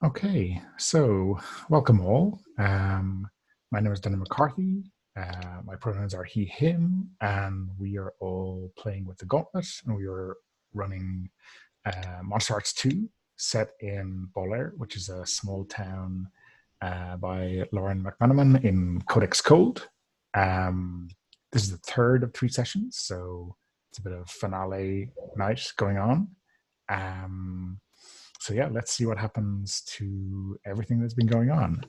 Okay, so welcome all. My name is Dennis McCarthy. My pronouns are he, him, and we are all playing with the Gauntlet, and we are running Monsterhearts 2, set in Ballhir, which is a small town by Lauren McManamon in Codex Code. This is the third of three sessions, so it's a bit of finale night going on. So yeah, let's see what happens to everything that's been going on.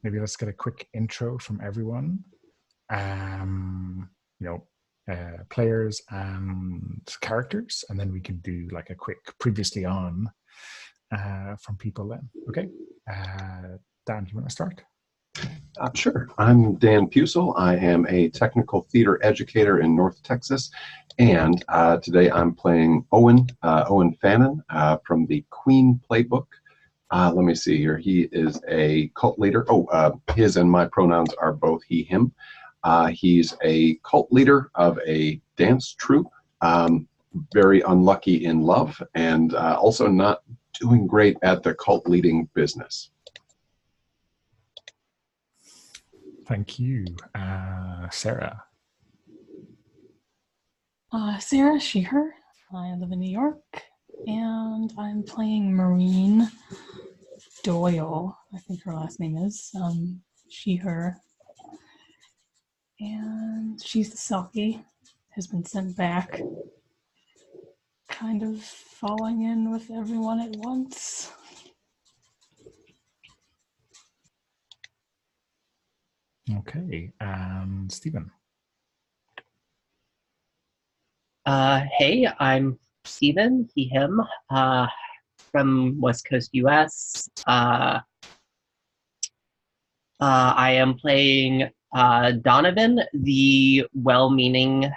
Maybe let's get a quick intro from everyone. You know, players and characters, and then we can do like a quick previously on from people then. Okay, Dan, you want to start? Sure. I'm Dan Pusel. I am a technical theater educator in North Texas, and today I'm playing Owen Fannin from the Queen Playbook. Let me see here. He is a cult leader. His and my pronouns are both he, him. He's a cult leader of a dance troupe, very unlucky in love, and also not doing great at the cult leading business. Thank you. Sarah. Sarah, she, her. I live in New York, and I'm playing Maureen Doyle. I think her last name is. She, her. And she's the Selkie, has been sent back, kind of falling in with everyone at once. Okay, and Stephen. Hey, I'm Stephen, he, him, from West Coast, US. I am playing Donovan, the well-meaning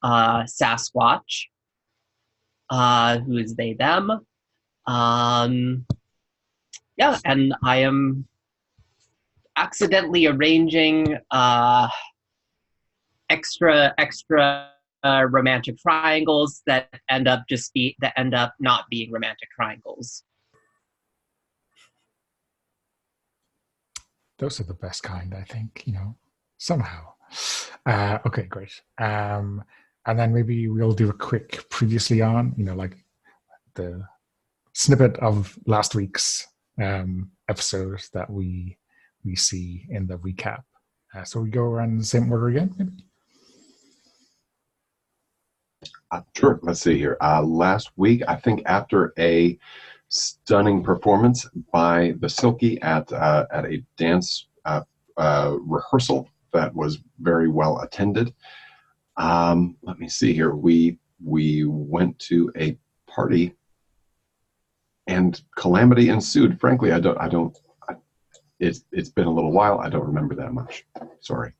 Sasquatch, who is they, them. Yeah, and I am accidentally arranging extra romantic triangles that end up not being romantic triangles. Those are the best kind, I think, somehow. Okay, great. And then maybe we'll do a quick previously on, like the snippet of last week's episode that we see in the recap. So we go around the same order again, maybe? Sure. Let's see here. Last week, I think after a stunning performance by the Silky at a dance rehearsal that was very well attended. Let me see here. We went to a party, and calamity ensued. Frankly, it's been a little while. I don't remember that much. Sorry.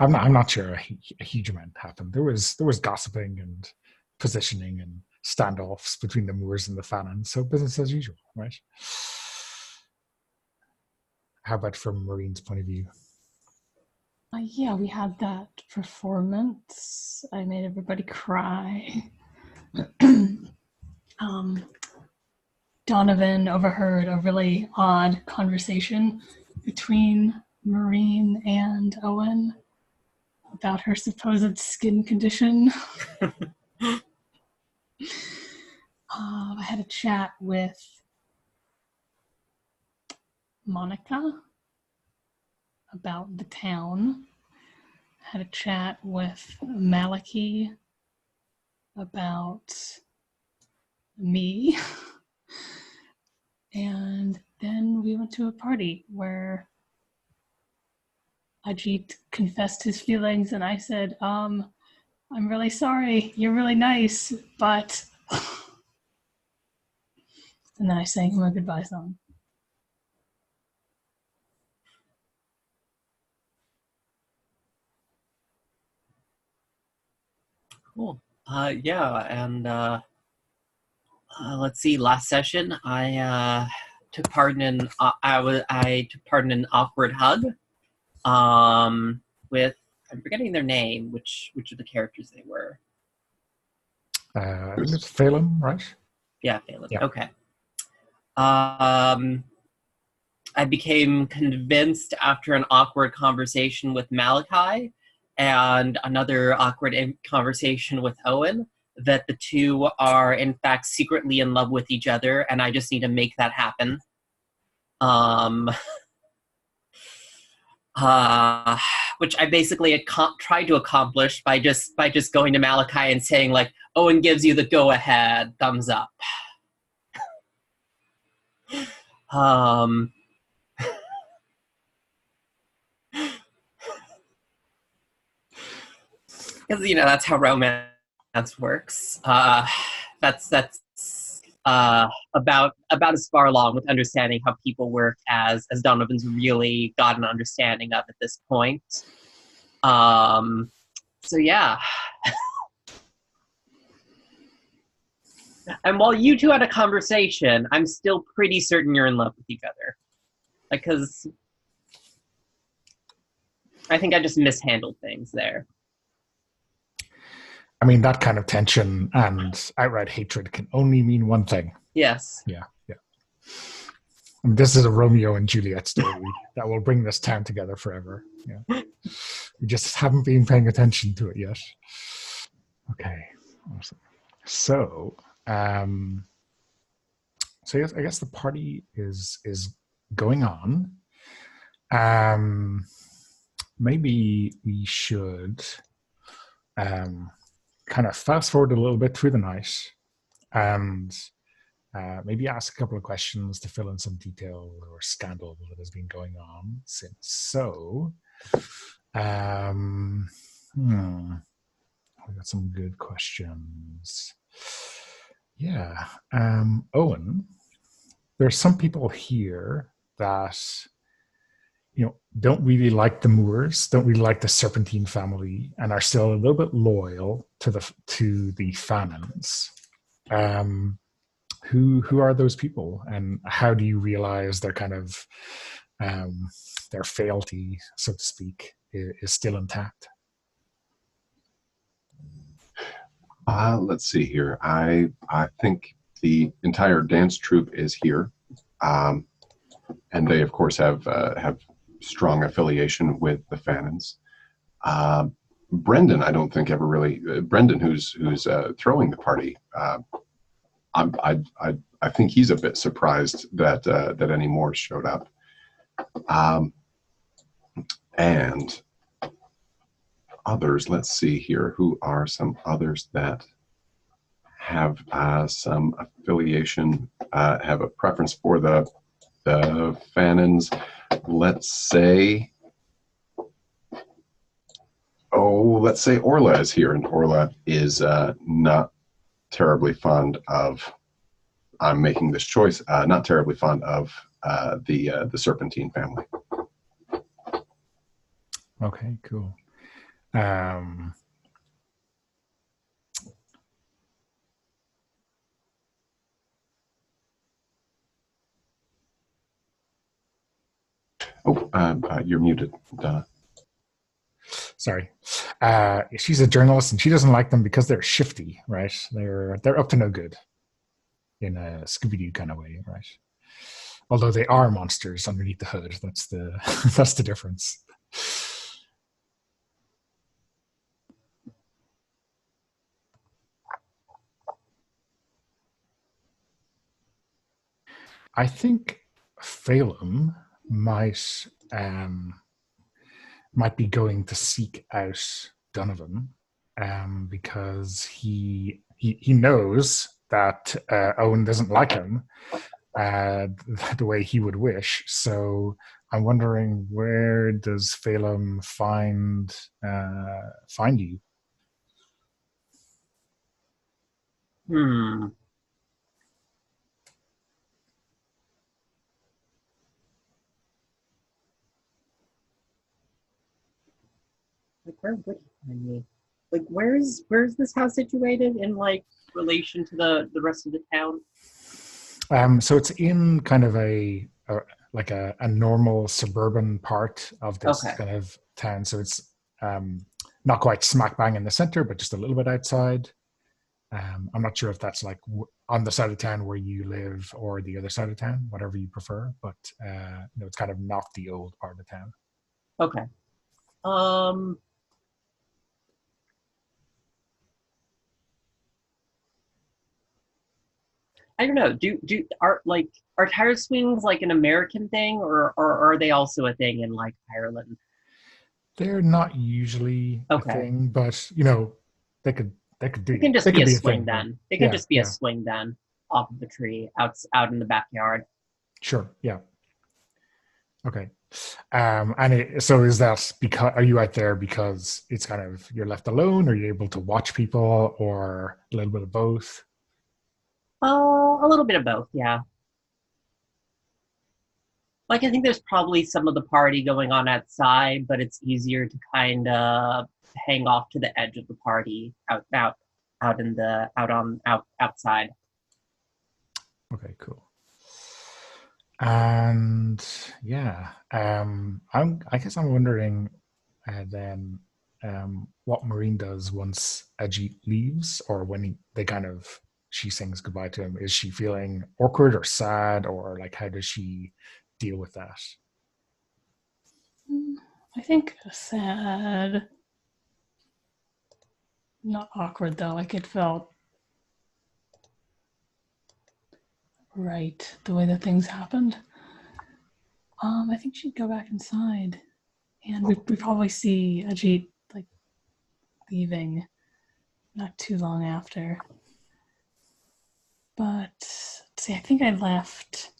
I'm not sure a huge amount happened. There was gossiping and positioning and standoffs between the Moors and the Fannons, so business as usual, right? How about from Maureen's point of view? Yeah, we had that performance. I made everybody cry. Donovan overheard a really odd conversation between Maureen and Owen about her supposed skin condition. I had a chat with Monica about the town. I had a chat with Malachi about me. And then we went to a party where Ajit confessed his feelings, and I said, I'm really sorry, you're really nice, but... And then I sang him a goodbye song. Cool. Yeah, and let's see. Last session, I took part in an awkward hug. With, I'm forgetting their name. Which of the characters they were? I think it's Phelim, right? Yeah, Phelan. Yeah. Okay. I became convinced after an awkward conversation with Malachi and another awkward conversation with Owen that the two are in fact secretly in love with each other, and I just need to make that happen. Which I basically tried to accomplish by just going to Malachi and saying like, Owen gives you the go ahead, thumbs up. Because that's how romance works. That's about as far along with understanding how people work as Donovan's really got an understanding of at this point. So yeah. And while you two had a conversation, I'm still pretty certain you're in love with each other. Because I think I just mishandled things there. I mean, that kind of tension and outright hatred can only mean one thing. Yes. Yeah. I mean, this is a Romeo and Juliet story that will bring this town together forever. Yeah. We just haven't been paying attention to it yet. Okay. Awesome. So yes, I guess the party is going on. Maybe we should kind of fast forward a little bit through the night and maybe ask a couple of questions to fill in some detail or scandal that has been going on since. So, we got some good questions. Yeah. Owen, there's some people here that don't really like the Moors, don't really like the Serpentine family, and are still a little bit loyal to the Fanons. Who are those people, and how do you realize their kind of their fealty, so to speak, is still intact? Let's see here. I think the entire dance troupe is here, and they of course have strong affiliation with the Fanons. Brendan, I don't think ever really. Brendan, who's throwing the party, I think he's a bit surprised that any more showed up. And others, let's see here. Who are some others that have some affiliation, have a preference for the Fanons? Let's say Orla is here, and Orla is not terribly fond of. I'm making this choice. Not terribly fond of the Serpentine family. Okay, cool. You're muted, Donna. Sorry. She's a journalist, and she doesn't like them because they're shifty, right? They're up to no good in a Scooby-Doo kind of way, right? Although they are monsters underneath the hood. That's the that's the difference. I think Phelim might be going to seek out Donovan because he knows that Owen doesn't like him the way he would wish. So I'm wondering, where does Phelim find you? Like, where would he find me? Like, where's this house situated in like relation to the rest of the town? So it's in kind of a normal suburban part of this kind of town. So it's not quite smack bang in the center, but just a little bit outside. I'm not sure if that's like on the side of town where you live or the other side of town, whatever you prefer. But it's kind of not the old part of town. Okay. Um, I don't know. Are tire swings like an American thing, or are they also a thing in like Ireland? They're not usually a Okay. thing, but they could It can just they be could a be a swing thing. But then. It can yeah, just be a yeah, swing then off of the tree out in the backyard. sure, yeah, okay. So is that because are you out there because it's kind of you're left alone, or you're able to watch people, or a little bit of both? A little bit of both, yeah. Like I think there's probably some of the party going on outside, but it's easier to kind of hang off to the edge of the party out outside. Okay, cool. And yeah, I guess I'm wondering then what Marine does once Ajit leaves, or when they kind of she sings goodbye to him. Is she feeling awkward or sad, or like how does she deal with that? I think sad. Not awkward though. Like it felt right the way that things happened. I think she'd go back inside, and we probably see Ajit like leaving not too long after. But let's see, I think I left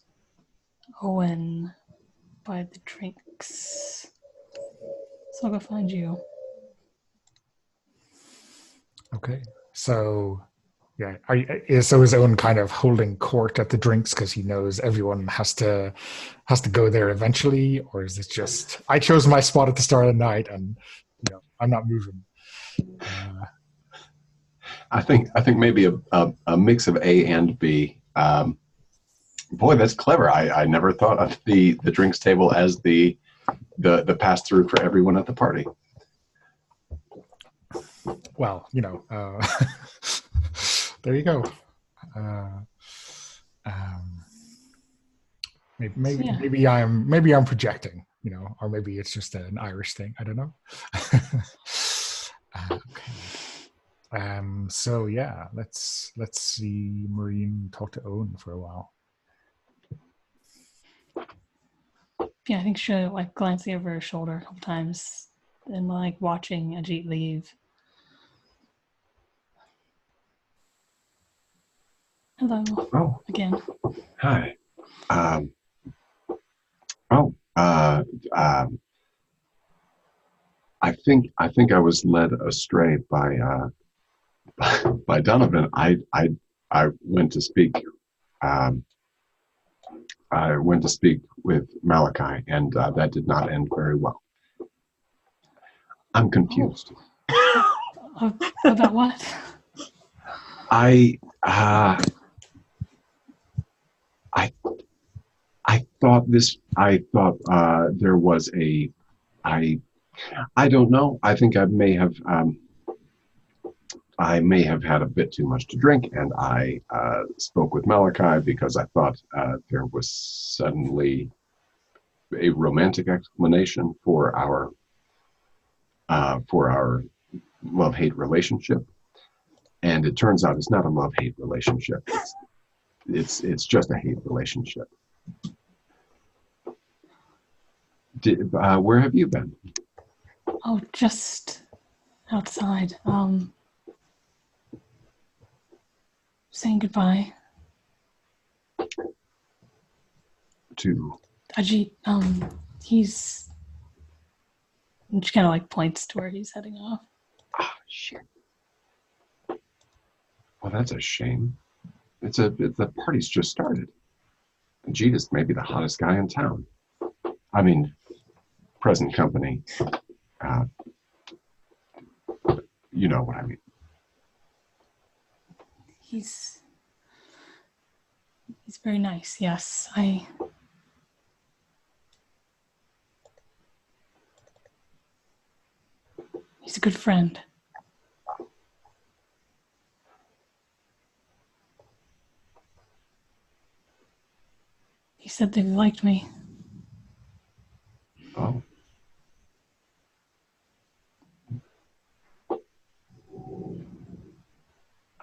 Owen by the drinks, so I'll go find you. Okay, so yeah, so is Owen kind of holding court at the drinks because he knows everyone has to go there eventually, or is it just I chose my spot at the start of the night and I'm not moving? I think maybe a mix of A and B. Boy, that's clever. I never thought of the drinks table as the pass through for everyone at the party. Well, there you go. Uh, um, So yeah, maybe I'm projecting, or maybe it's just an Irish thing. I don't know. Okay. So yeah, let's see Maureen talk to Owen for a while. yeah, I think she'll like glancing over her shoulder a couple times and like watching Ajit leave. Hello Oh, again. hi. Oh, I think I was led astray by by Donovan. I went to speak. Um, I went to speak with Malachi, and that did not end very well. I'm confused. About what? I uh, I I thought this. I thought there was a. I I don't know. I think I may have had a bit too much to drink, and I spoke with Malachi because I thought there was suddenly a romantic explanation for our love-hate relationship, and it turns out it's not a love-hate relationship. It's just a hate relationship. Where have you been? Oh, just outside. Saying goodbye. To Ajit, he's she kind of like points to where he's heading off. shit. Well, that's a shame. The party's just started. Jeeta's maybe the hottest guy in town. I mean, present company. Uh, you know what I mean. He's very nice. Yes, he's a good friend. said they liked me. Oh.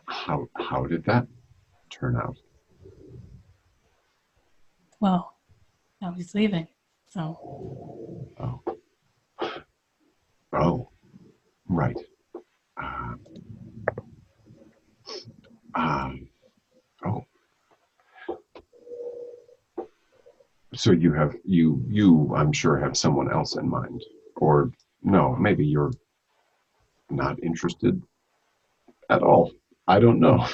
How did that turn out? Well, now he's leaving, so Oh. Oh. Right. Uh, oh. So you I'm sure have someone else in mind, or no? Maybe you're not interested at all. I don't know.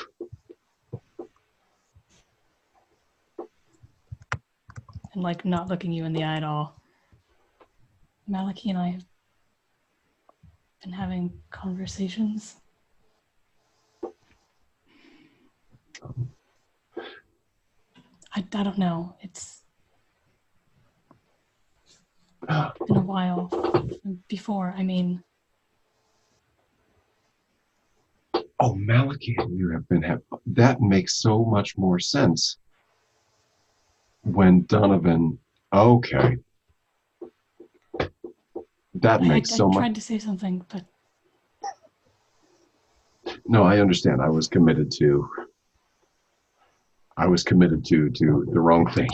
and like not looking you in the eye at all. Maliki and I have been having conversations. I don't know. It's been a while. Before, I mean, Oh, Maliki, you have been that makes so much more sense. When Donovan, okay, that I makes so much. tried to say something, but No, I understand. I was committed to the wrong thing.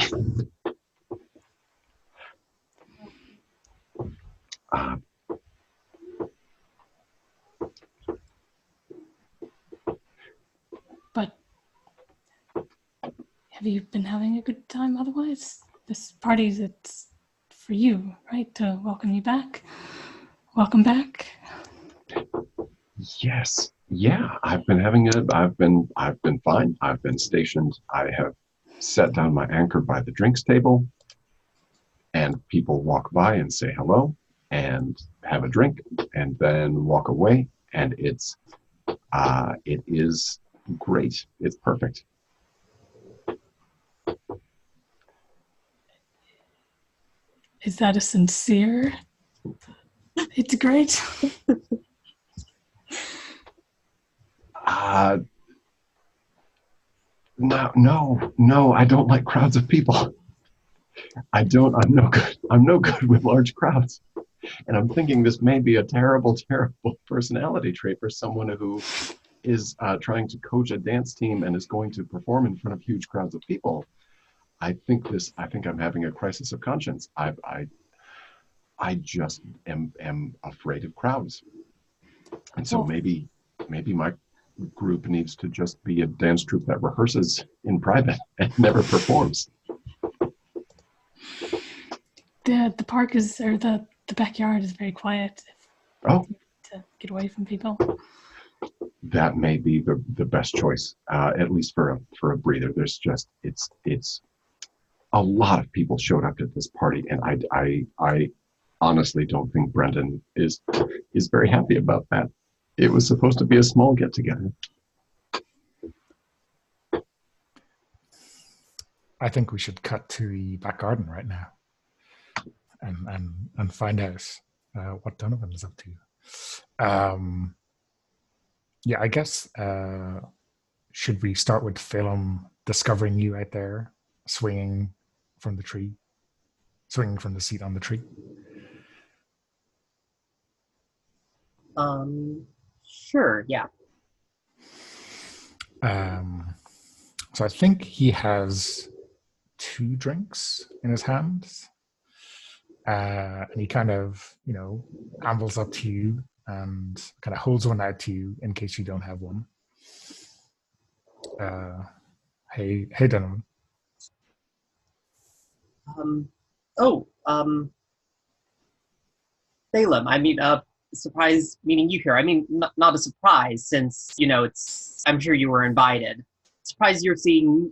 Uh, but have you been having a good time otherwise? This party's it's for you, right? To welcome you back. Welcome back. yes, yeah, I've been fine. I've been stationed. I have set down my anchor by the drinks table, and people walk by and say hello and have a drink and then walk away, and it is great. It's perfect. Is that a sincere? It's great. No, I don't like crowds of people. I'm no good. I'm no good with large crowds. And I'm thinking this may be a terrible, terrible personality trait for someone who is trying to coach a dance team and is going to perform in front of huge crowds of people. I think I'm having a crisis of conscience. I just am afraid of crowds. And so Well, maybe my group needs to just be a dance troupe that rehearses in private and never performs. the park is, or the backyard is very quiet. Oh, To get away from people. that may be the best choice, at least for a breather. There's just it's a lot of people showed up at this party, and I honestly don't think Brendan is very happy about that. It was supposed to be a small get together. I think we should cut to the back garden right now and find out what Donovan is up to. Yeah, I guess should we start with Phelim discovering you out there, swinging from the tree, swinging from the seat on the tree? Sure, yeah. So I think he has 2 drinks in his hands. And he kind of, ambles up to you and kind of holds one out to you in case you don't have one. Hey, Donovan. Salem, I mean, surprise meeting you here. I mean, not a surprise since, I'm sure you were invited. Surprised seeing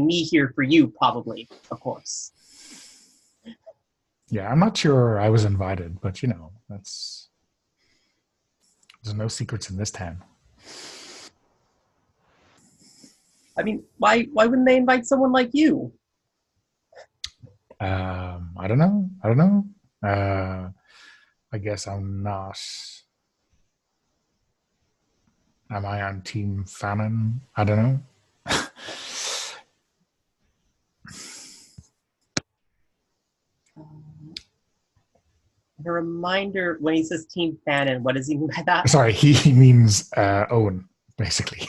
me here for you, probably, of course. Yeah, I'm not sure I was invited, but there's no secrets in this town. I mean, why wouldn't they invite someone like you? I don't know. I guess I'm not. Am I on Team Famine? I don't know. a reminder, when he says Team Fannin, what does he mean by that? Sorry, he means Owen, basically.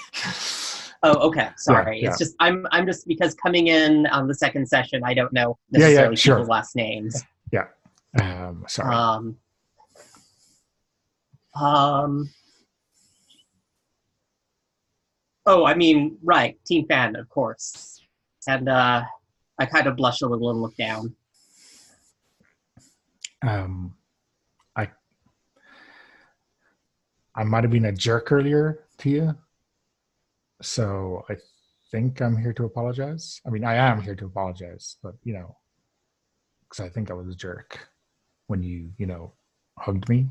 Oh, okay. Sorry. Yeah. It's just I'm just, because coming in on the second session, I don't know necessarily sure. people's last names. Yeah. Sorry. Oh, I mean, right. Team Fan, of course. And I kind of blush a little and look down. I might have been a jerk earlier to you, so I think I'm here to apologize. I mean, I am here to apologize, but because I think I was a jerk when you hugged me.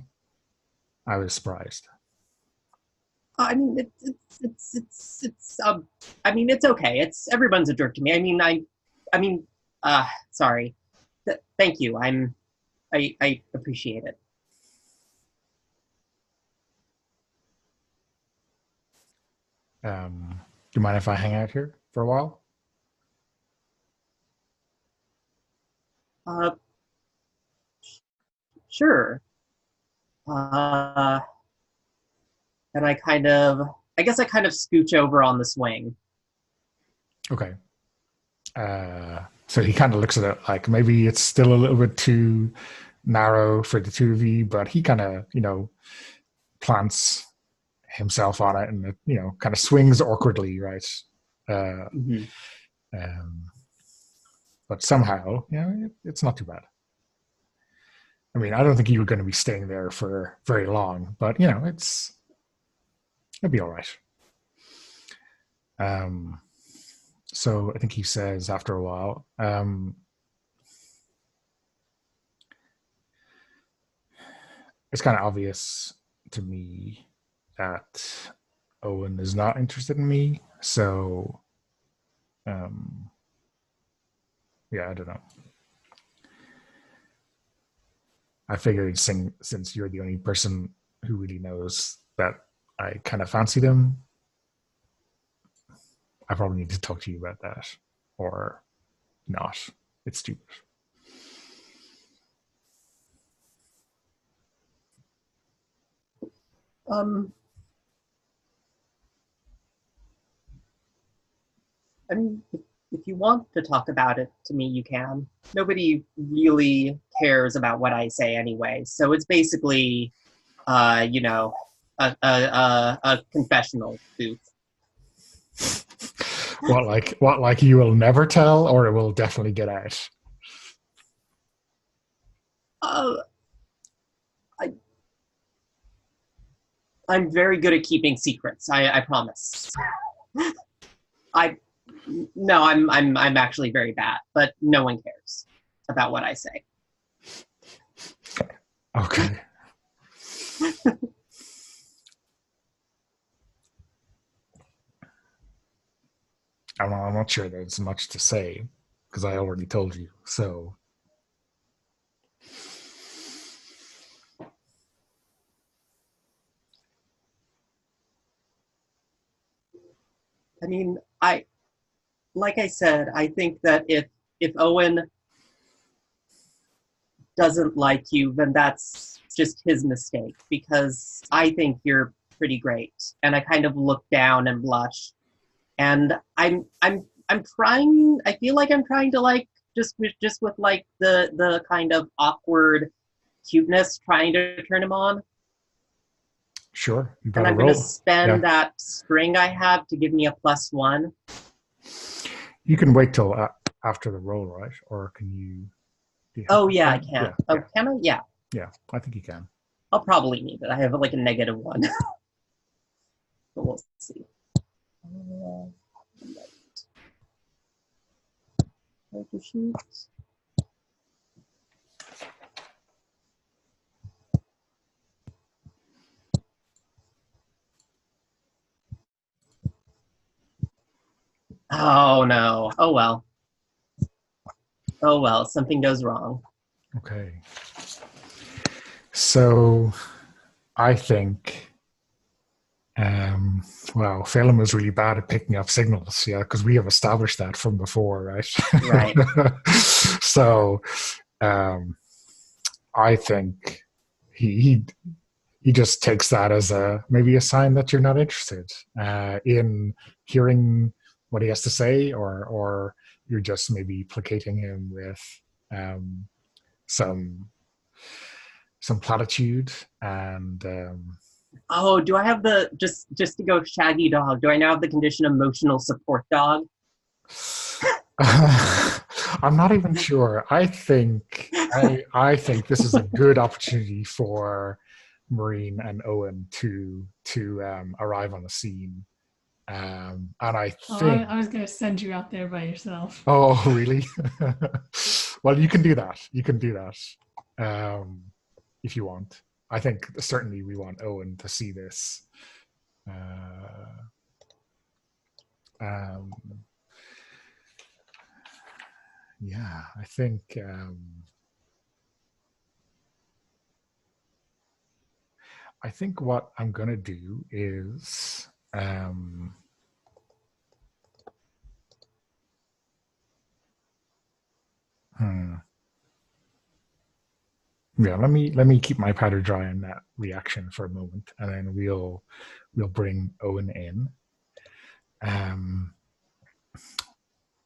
I was surprised. I mean, it's I mean, it's okay. Everyone's a jerk to me. Sorry. Thank you. I appreciate it. Do you mind if I hang out here for a while? Sure. And I guess I kind of scooch over on the swing. Okay. So he kind of looks at it like maybe it's still a little bit too narrow for the two of you, but he kind of, plants himself on it and it, kind of swings awkwardly, right? But somehow, it's not too bad. I mean, I don't think you were going to be staying there for very long, but it'll be all right. So I think he says after a while, it's kind of obvious to me that Owen is not interested in me. So, I don't know. I figured since you're the only person who really knows that I kind of fancied him, I probably need to talk to you about that, or not. It's stupid. I mean, if you want to talk about it to me, you can. Nobody really cares about what I say anyway, so it's basically, a confessional booth. What like you will never tell, or it will definitely get out? I'm very good at keeping secrets. I promise. I'm actually very bad, but no one cares about what I say. Okay. I'm not sure there's much to say because I already told you. So, I mean, like I said, I think that if Owen doesn't like you, then that's just his mistake, because I think you're pretty great. And I kind of look down and blush. And I'm trying, I feel like I'm trying to, like, just with like the kind of awkward cuteness, trying to turn him on. sure. You And got I'm going to spend that string I have to give me a +1. You can wait till after the roll, right? Or can you? Oh, yeah, I can. Can I? Yeah. Yeah, I think you can. I'll probably need it. I have like a -1. But we'll see. Character sheets. Oh no. Oh well. Oh well. Something goes wrong. Okay. So, I think. Well, Phelan was really bad at picking up signals, because we have established that from before, right? Right. So, I think he just takes that as maybe a sign that you're not interested in hearing what he has to say, or you're just maybe placating him with um, some platitude and Oh, do I have the just to go shaggy dog? Do I now have the condition emotional support dog? I'm not even sure. I think this is a good opportunity for Marine and Owen to arrive on the scene. And I Oh, think, I was going to send you out there by yourself. oh, really? Well, you can do that. You can do that if you want. I think certainly we want Owen to see this. Um, yeah, I think. I think what I'm gonna do is yeah, let me keep my powder dry on that reaction for a moment, and then we'll bring Owen in.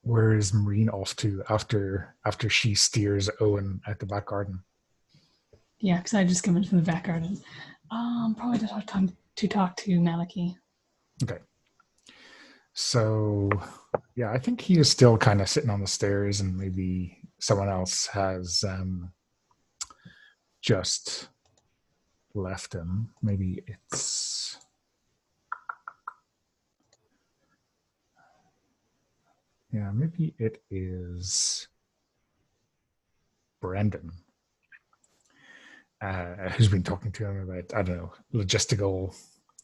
Where is Marine off to after she steers Owen at the back garden? Yeah, because I just come in from the back garden. Probably just have time to talk to Maliki. Okay. So yeah, I think he is still kind of sitting on the stairs, and maybe someone else has just left him. Maybe it's maybe it is Brendan who's been talking to him about, I don't know, logistical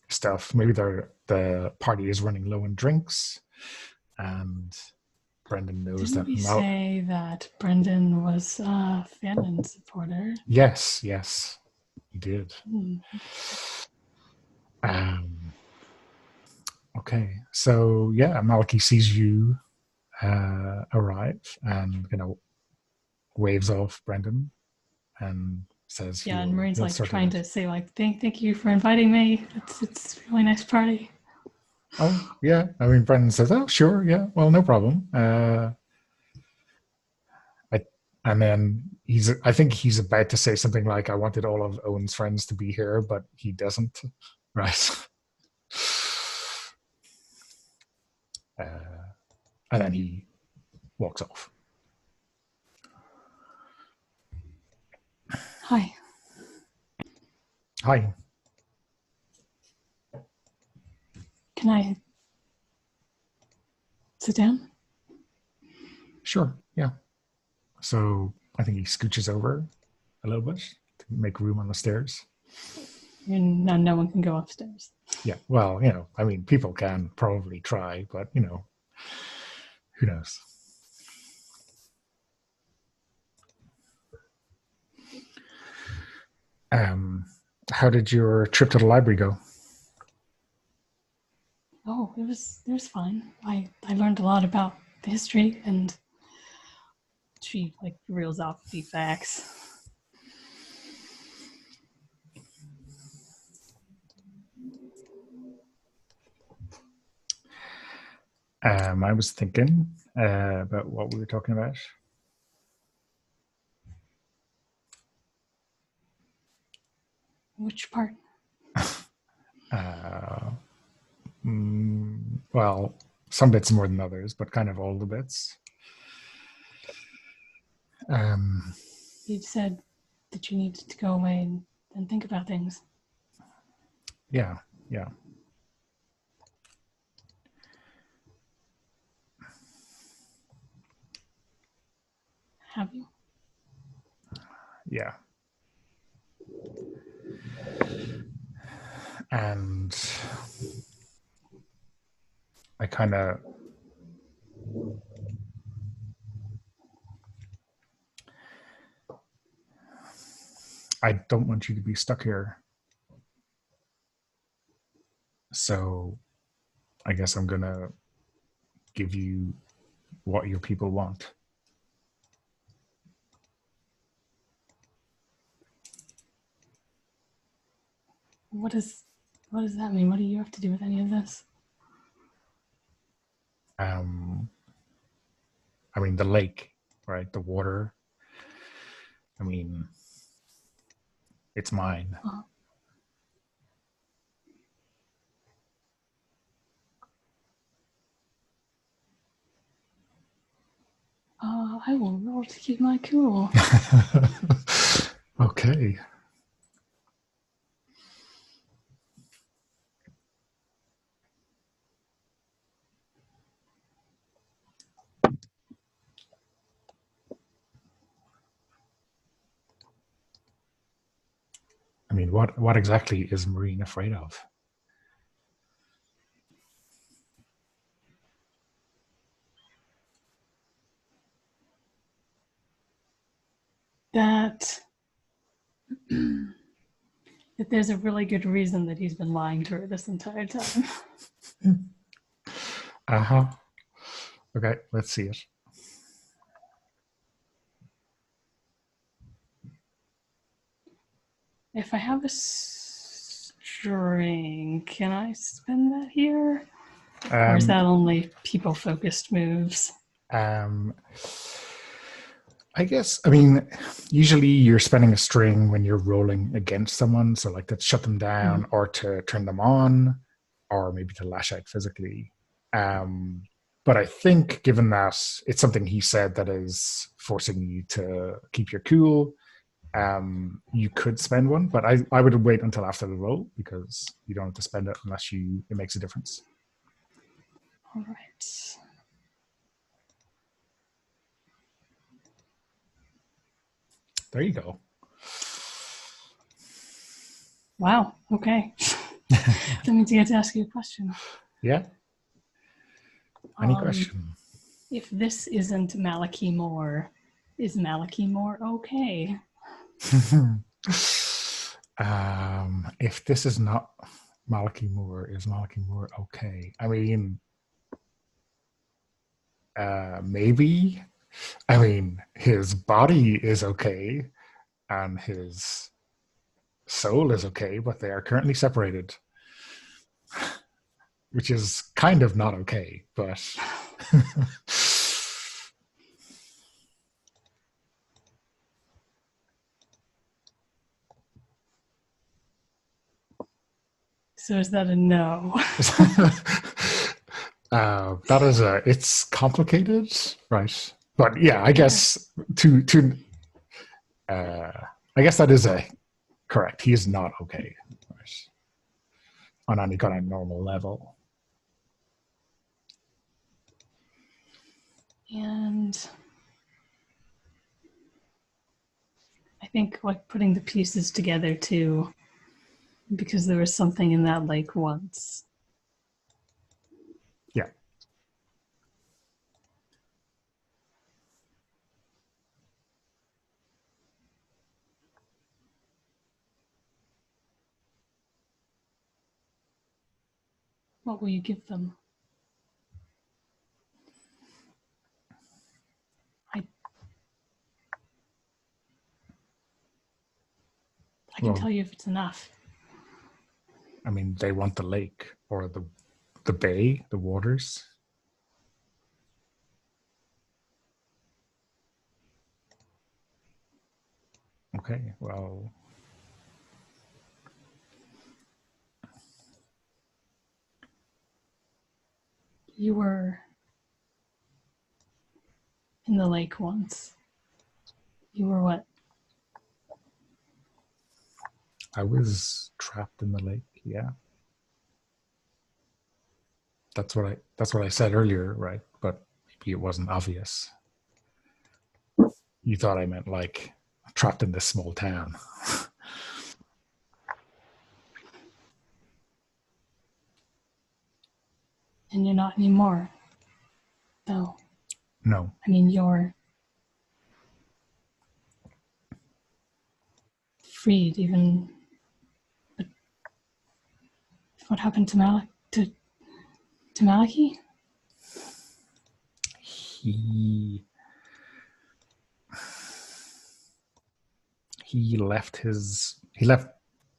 stuff. Maybe the party is running low on drinks, and Brendan knows Didn't that we say that Brendan was a Fanon supporter? Yes, he did. Okay, so yeah, Maliki sees you arrive and waves off Brendan and says, yeah, and Marine's he'll like sort trying to say like thank you for inviting me. It's a really nice party. Oh yeah, I mean Brendan says, oh sure, yeah, well no problem. And then I think he's about to say something like, I wanted all of Owen's friends to be here, but he doesn't. Right. And then he walks off. Hi. Hi. Can I sit down? Sure, yeah. So I think he scooches over a little bit to make room on the stairs. And no one can go upstairs. Yeah, well, I mean, people can probably try, but, who knows? How did your trip to the library go? Oh, it was fine. I learned a lot about the history, and she like reels off a few facts. I was thinking about what we were talking about. Which part? Well, some bits more than others, but kind of all the bits. You said that you needed to go away and think about things. Yeah. Have you? Yeah. And I kind of I don't want you to be stuck here. So I guess I'm going to give you what your people want. What does that mean? What do you have to do with any of this? I mean, the lake, right? The water. I mean, it's mine. I will roll to keep my cool. Okay. I mean, what exactly is Marine afraid of? That there's a really good reason that he's been lying to her this entire time. Uh-huh. Okay, let's see it. If I have a string, can I spend that here? Or is that only people-focused moves? I guess, I mean, usually you're spending a string when you're rolling against someone, so like to shut them down or to turn them on, or maybe to lash out physically. But I think given that it's something he said that is forcing you to keep your cool, you could spend one, but I would wait until after the roll because you don't have to spend it unless it makes a difference. All right. There you go. Wow. Okay. That means I get to ask you a question. Yeah. Any question? If this isn't Malachi Moore, is Malachi Moore okay? If this is not Malachi Moore, is Malachi Moore okay? I mean, maybe. I mean, his body is okay and his soul is okay, but they are currently separated, which is kind of not okay, but So is that a no? that is it's complicated, right? But yeah, I guess I guess that is a correct. He is not okay, right? On any kind of normal level. And I think like putting the pieces together too, because there was something in that lake once. Yeah. What will you give them? I can tell you if it's enough. I mean, they want the lake or the bay, the waters. Okay, well, You were in the lake once. You were what? I was trapped in the lake. Yeah, that's what I said earlier, right? But maybe it wasn't obvious. You thought I meant like trapped in this small town. And you're not anymore. Though. No. I mean, you're freed even. But what happened to Malachi? He left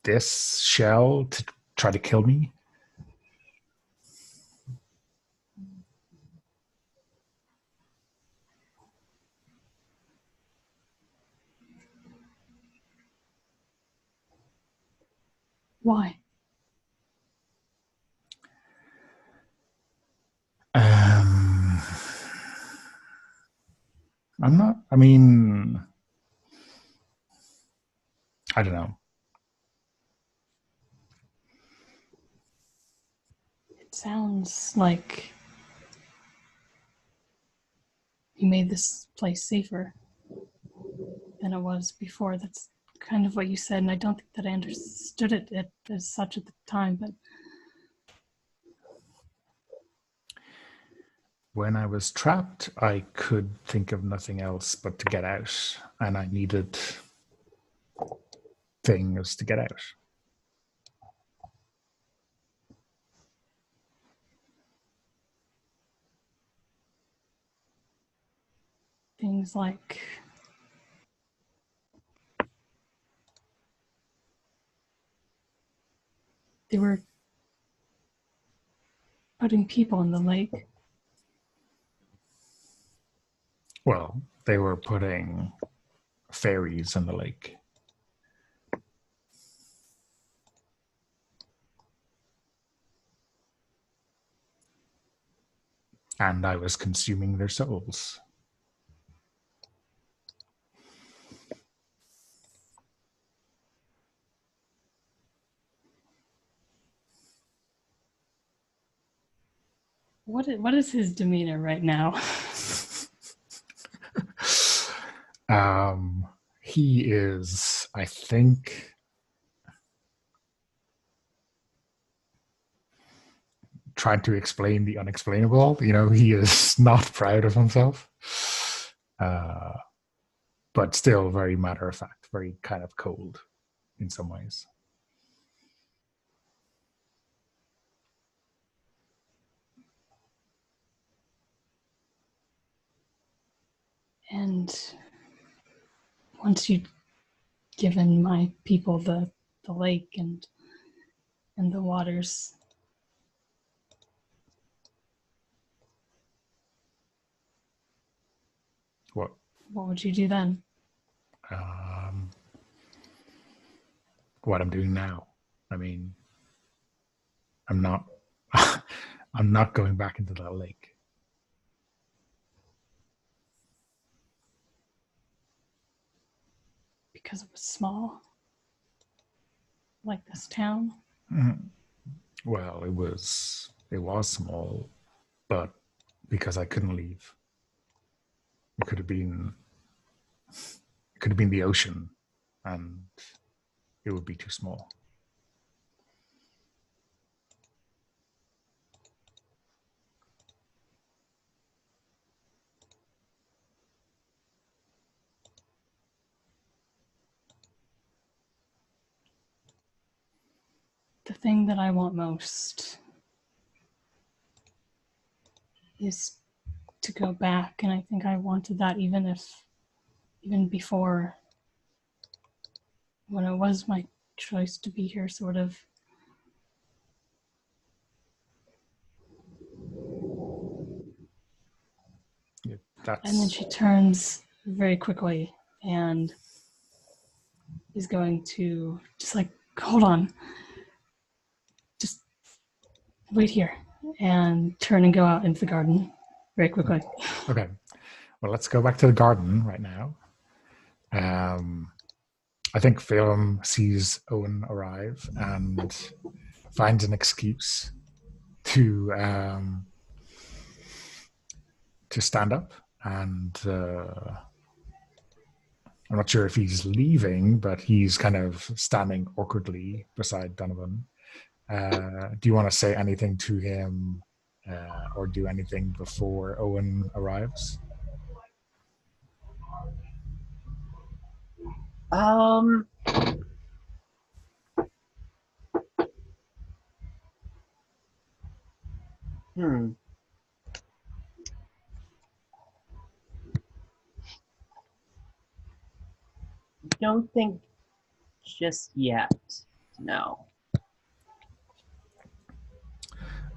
this shell to try to kill me? Why? I'm not. I mean, I don't know. It sounds like you made this place safer than it was before. That's kind of what you said, and I don't think that I understood it as such at the time, but When I was trapped, I could think of nothing else but to get out, and I needed things to get out. things like they were putting people in the lake. Well, they were putting fairies in the lake. And I was consuming their souls. What is his demeanor right now? He is, I think, trying to explain the unexplainable. You know, he is not proud of himself, but still very matter of fact, very kind of cold in some ways. And once you'd given my people the lake and the waters, What? what would you do then? Um, what I'm doing now. I mean, I'm not. I'm not going back into that lake. Because it was small, like this town. Mhm. Well, it was small, but because I couldn't leave, it could have been the ocean, and it would be too small. The thing that I want most is to go back, and I think I wanted that even before, when it was my choice to be here, sort of. Yeah, And then she turns very quickly and is going to just like, hold on, just wait here, and turn and go out into the garden very quickly. okay. Well, let's go back to the garden right now. I think Phelim sees Owen arrive and finds an excuse to stand up, and I'm not sure if he's leaving, but he's kind of standing awkwardly beside Donovan. Do you want to say anything to him or do anything before Owen arrives? Um, hmm. Don't think just yet, to No.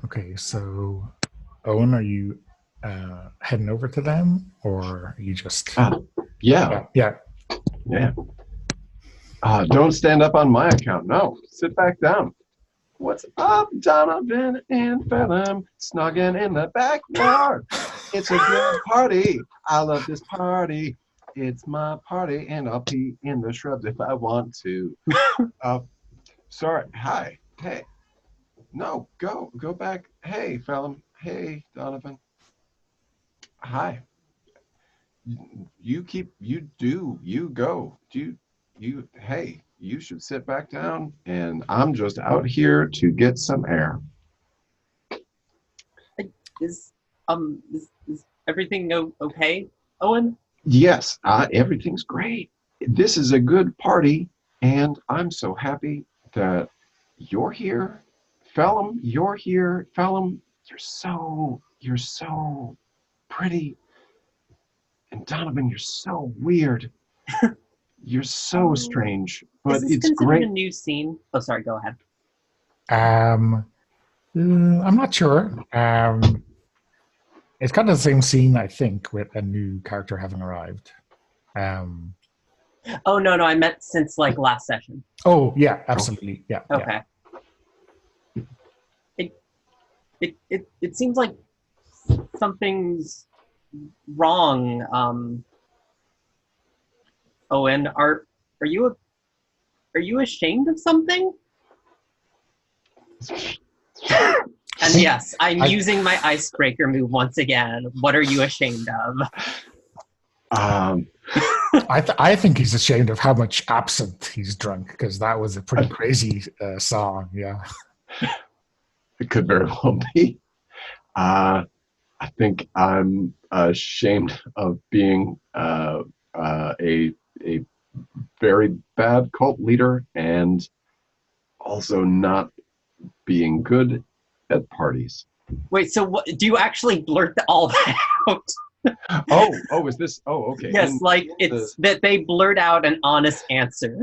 Okay, so Owen, are you heading over to them, or are you just? Yeah. Yeah. Don't stand up on my account. No, sit back down. What's up, Donovan and Phelim? Snogging in the backyard. It's a good party. I love this party. It's my party, and I'll pee in the shrubs if I want to. Sorry. Hi. Hey. No, go back. Hey, Phelim. Hey, Donovan. Hi. You go. Hey, you should sit back down, and I'm just out here to get some air. Is everything okay, Owen? Yes, everything's great. This is a good party, and I'm so happy that you're here. Phelim, you're here. Phelim, you're so pretty. And Donovan, you're so weird. You're so strange, but is this it's considered great. a new scene? Oh, sorry, go ahead. I'm not sure. It's kind of the same scene, I think, with a new character having arrived. Oh no, I meant since like last session. Oh yeah, absolutely. Yeah. Okay. Yeah. It seems like something's wrong. Owen, are you ashamed of something? And yes, I'm using my icebreaker move once again. What are you ashamed of? I think he's ashamed of how much absinthe he's drunk, because that was a pretty crazy song. Yeah. It could very well be. I think I'm ashamed of being a very bad cult leader, and also not being good at parties. Wait, so what, do you actually blurt all that out? Is this? Oh, okay. Yes, that they blurt out an honest answer.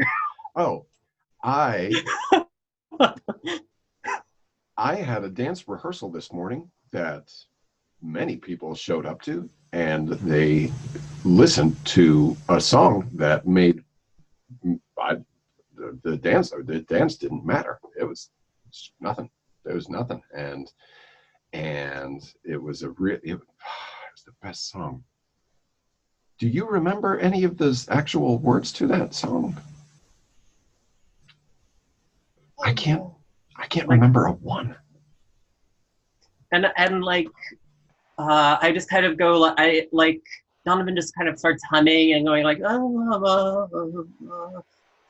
Oh, I had a dance rehearsal this morning that many people showed up to, and they listened to a song that made the dance didn't matter. It was nothing. There was nothing, and it was it was the best song. Do you remember any of the actual words to that song? I can't remember a one. And I just kind of go Donovan just kind of starts humming and going like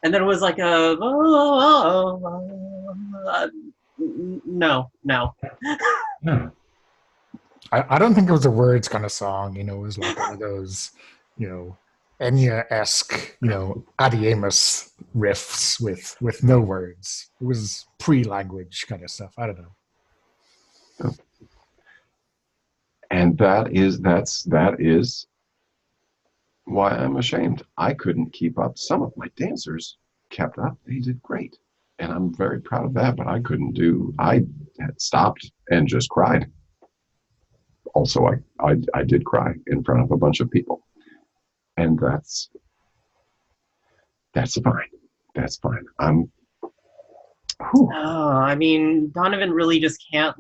and then it was like no. I don't think it was a words kind of song. It was like one of those, Enya-esque, Adi Amos riffs with no words. It was pre-language kind of stuff. I don't know. Oh. And that is why I'm ashamed. I couldn't keep up. Some of my dancers kept up. They did great. And I'm very proud of that, but I couldn't do. I had stopped and just cried. Also, I did cry in front of a bunch of people. And that's fine. That's fine. I mean, Donovan really just can't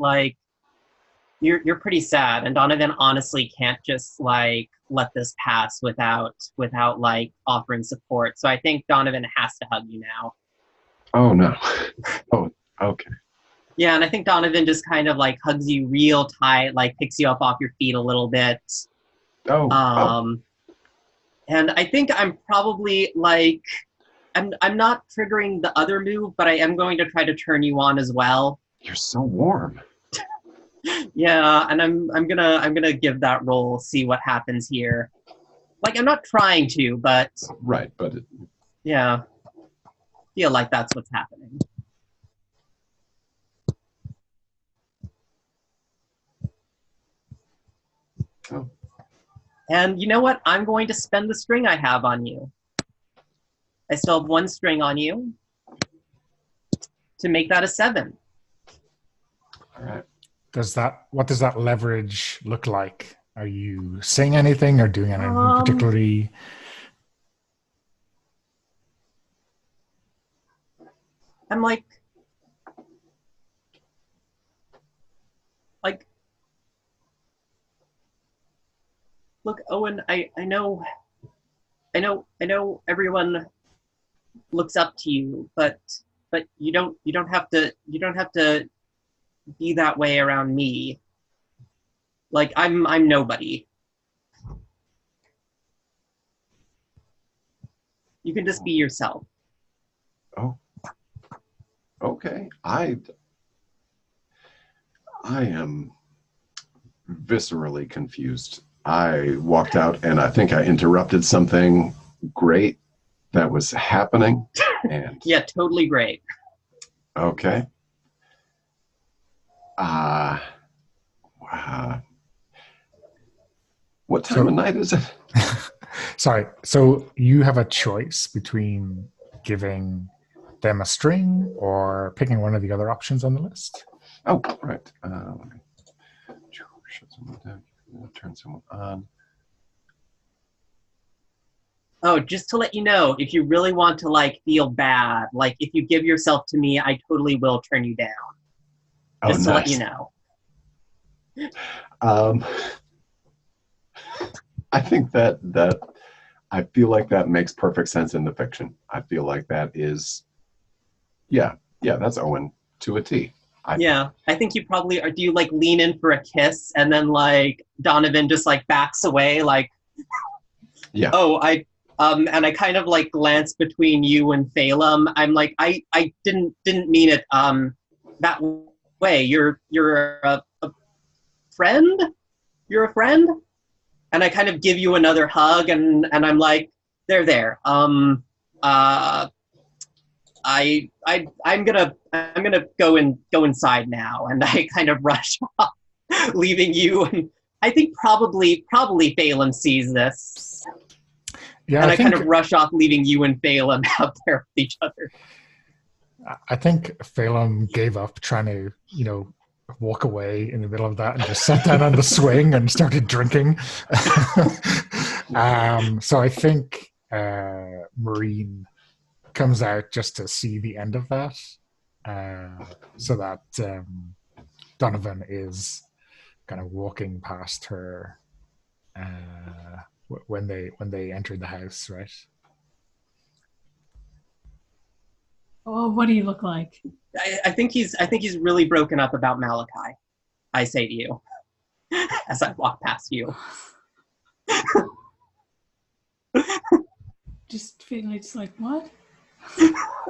you're pretty sad, and Donovan honestly can't just let this pass without offering support. So I think Donovan has to hug you now. Oh no. Oh, okay. Yeah, and I think Donovan just kind of hugs you real tight, picks you up off your feet a little bit. And I think I'm probably I'm not triggering the other move, but I am going to try to turn you on as well. You're so warm. Yeah, and I'm gonna give that roll, see what happens here. I'm not trying to, but right, but yeah, feel like that's what's happening. Oh. And you know what? I'm going to spend the string I have on you. I still have one string on you. to make that a 7. All right. What does that leverage look like? Are you saying anything or doing anything particularly? I'm like, look, Owen, I know everyone looks up to you, but you don't have to be that way around me. Like I'm nobody. You can just be yourself. Oh, okay. I am viscerally confused. I walked out and I think I interrupted something great that was happening. And Yeah, totally great. okay. What time of night is it? Sorry. So you have a choice between giving them a string or picking one of the other options on the list. Oh, right. Shut someone down. Turn someone on. Oh, just to let you know, if you really want to like feel bad, like if you give yourself to me, I totally will turn you down. Just to let you know. I think that I feel like that makes perfect sense in the fiction. I feel like that is, yeah, that's Owen to a T. I think you probably are. Do you like lean in for a kiss and then like Donovan just like backs away, like, yeah. Oh, and I kind of like glance between you and Phelim. I'm like, I didn't mean it that way. You're a friend. You're a friend. And I kind of give you another hug, and I'm like, there. I'm gonna go inside now, and I kind of rush off, leaving you. And I think probably Phelim sees this. Yeah, and I kind of rush off, leaving you and Phelim out there with each other. I think Phelim gave up trying to, walk away in the middle of that and just sat down on the swing and started drinking. So I think Maureen comes out just to see the end of that, so that Donovan is kind of walking past her when they entered the house, right? Oh, what do you look like? I think he's really broken up about Malachi. I say to you as I walk past you. Just feeling it's like, what?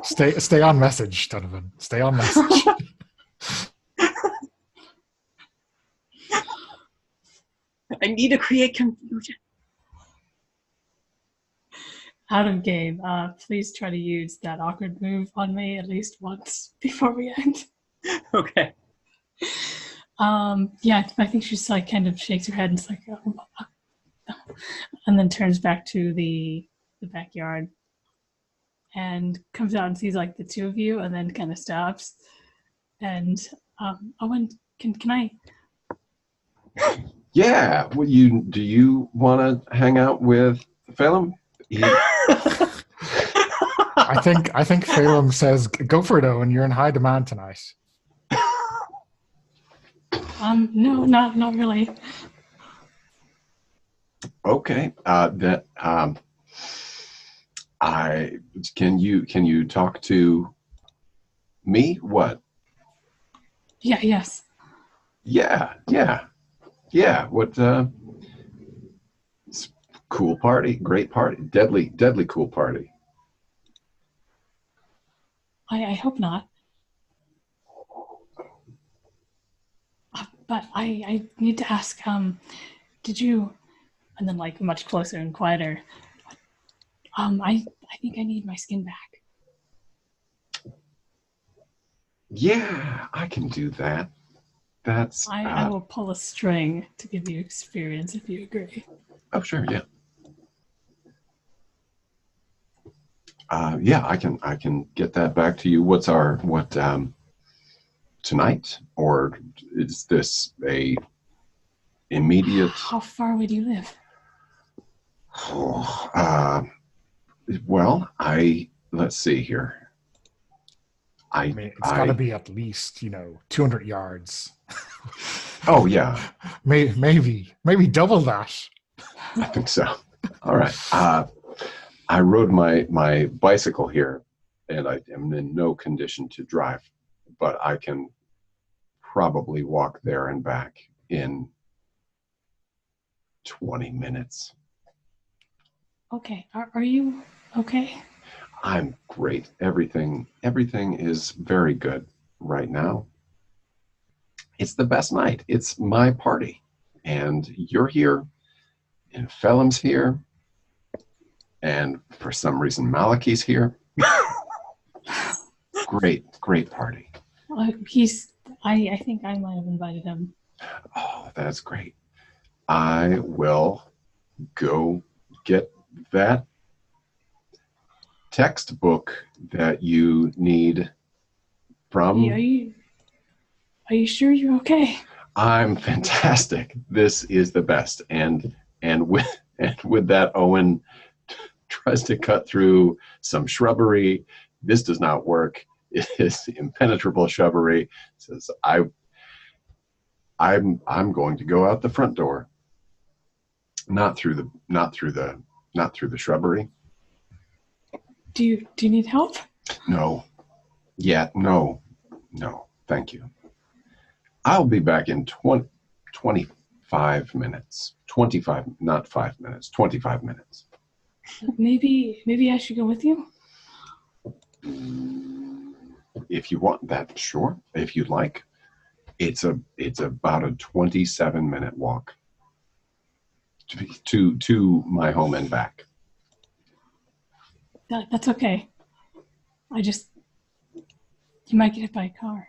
Stay on message, Donovan. Stay on message. I need to create confusion. Out of game. Please try to use that awkward move on me at least once before we end. Okay. Yeah, I think she's like kind of shakes her head and it's like, oh. And then turns back to the backyard and comes out and sees like the two of you, and then kind of stops. And Owen, can I? Yeah. Well, do you want to hang out with Phelim? I think Phelim says, "Go for it, Owen. You're in high demand tonight." No, not really. Okay. Can you talk to me? What? Yeah. Yes. Yeah. What? Cool party, great party, deadly cool party. I hope not. But I need to ask. Did you? And then like much closer and quieter. I think I need my skin back. Yeah, I can do that. That's. I will pull a string to give you experience if you agree. Oh, sure, yeah. Yeah, I can get that back to you. What tonight, or is this a immediate? How far away do you live? Oh, well, let's see here. I mean, it's got to be at least 200 yards. Oh yeah, maybe double that. I think so. All right. I rode my bicycle here, and I am in no condition to drive, but I can probably walk there and back in 20 minutes. Okay. Are you okay? I'm great. Everything is very good right now. It's the best night. It's my party, and you're here, and Phelim's here, and for some reason Malachi's here. Great party. I think I might have invited him. Oh, that's great. I will go get that textbook that you need from. Are you sure you're okay? I'm fantastic. This is the best. And with that, Owen tries to cut through some shrubbery. This does not work. It is impenetrable shrubbery. Says I'm going to go out the front door. Not through the shrubbery. Do you need help? No. Yeah, no. Thank you. I'll be back in 25 minutes. 25, not 5 minutes. 25 minutes. Maybe I should go with you. If you want that, sure. If you'd like. It's about a 27-minute walk to my home and back. That's okay. You might get hit by a car.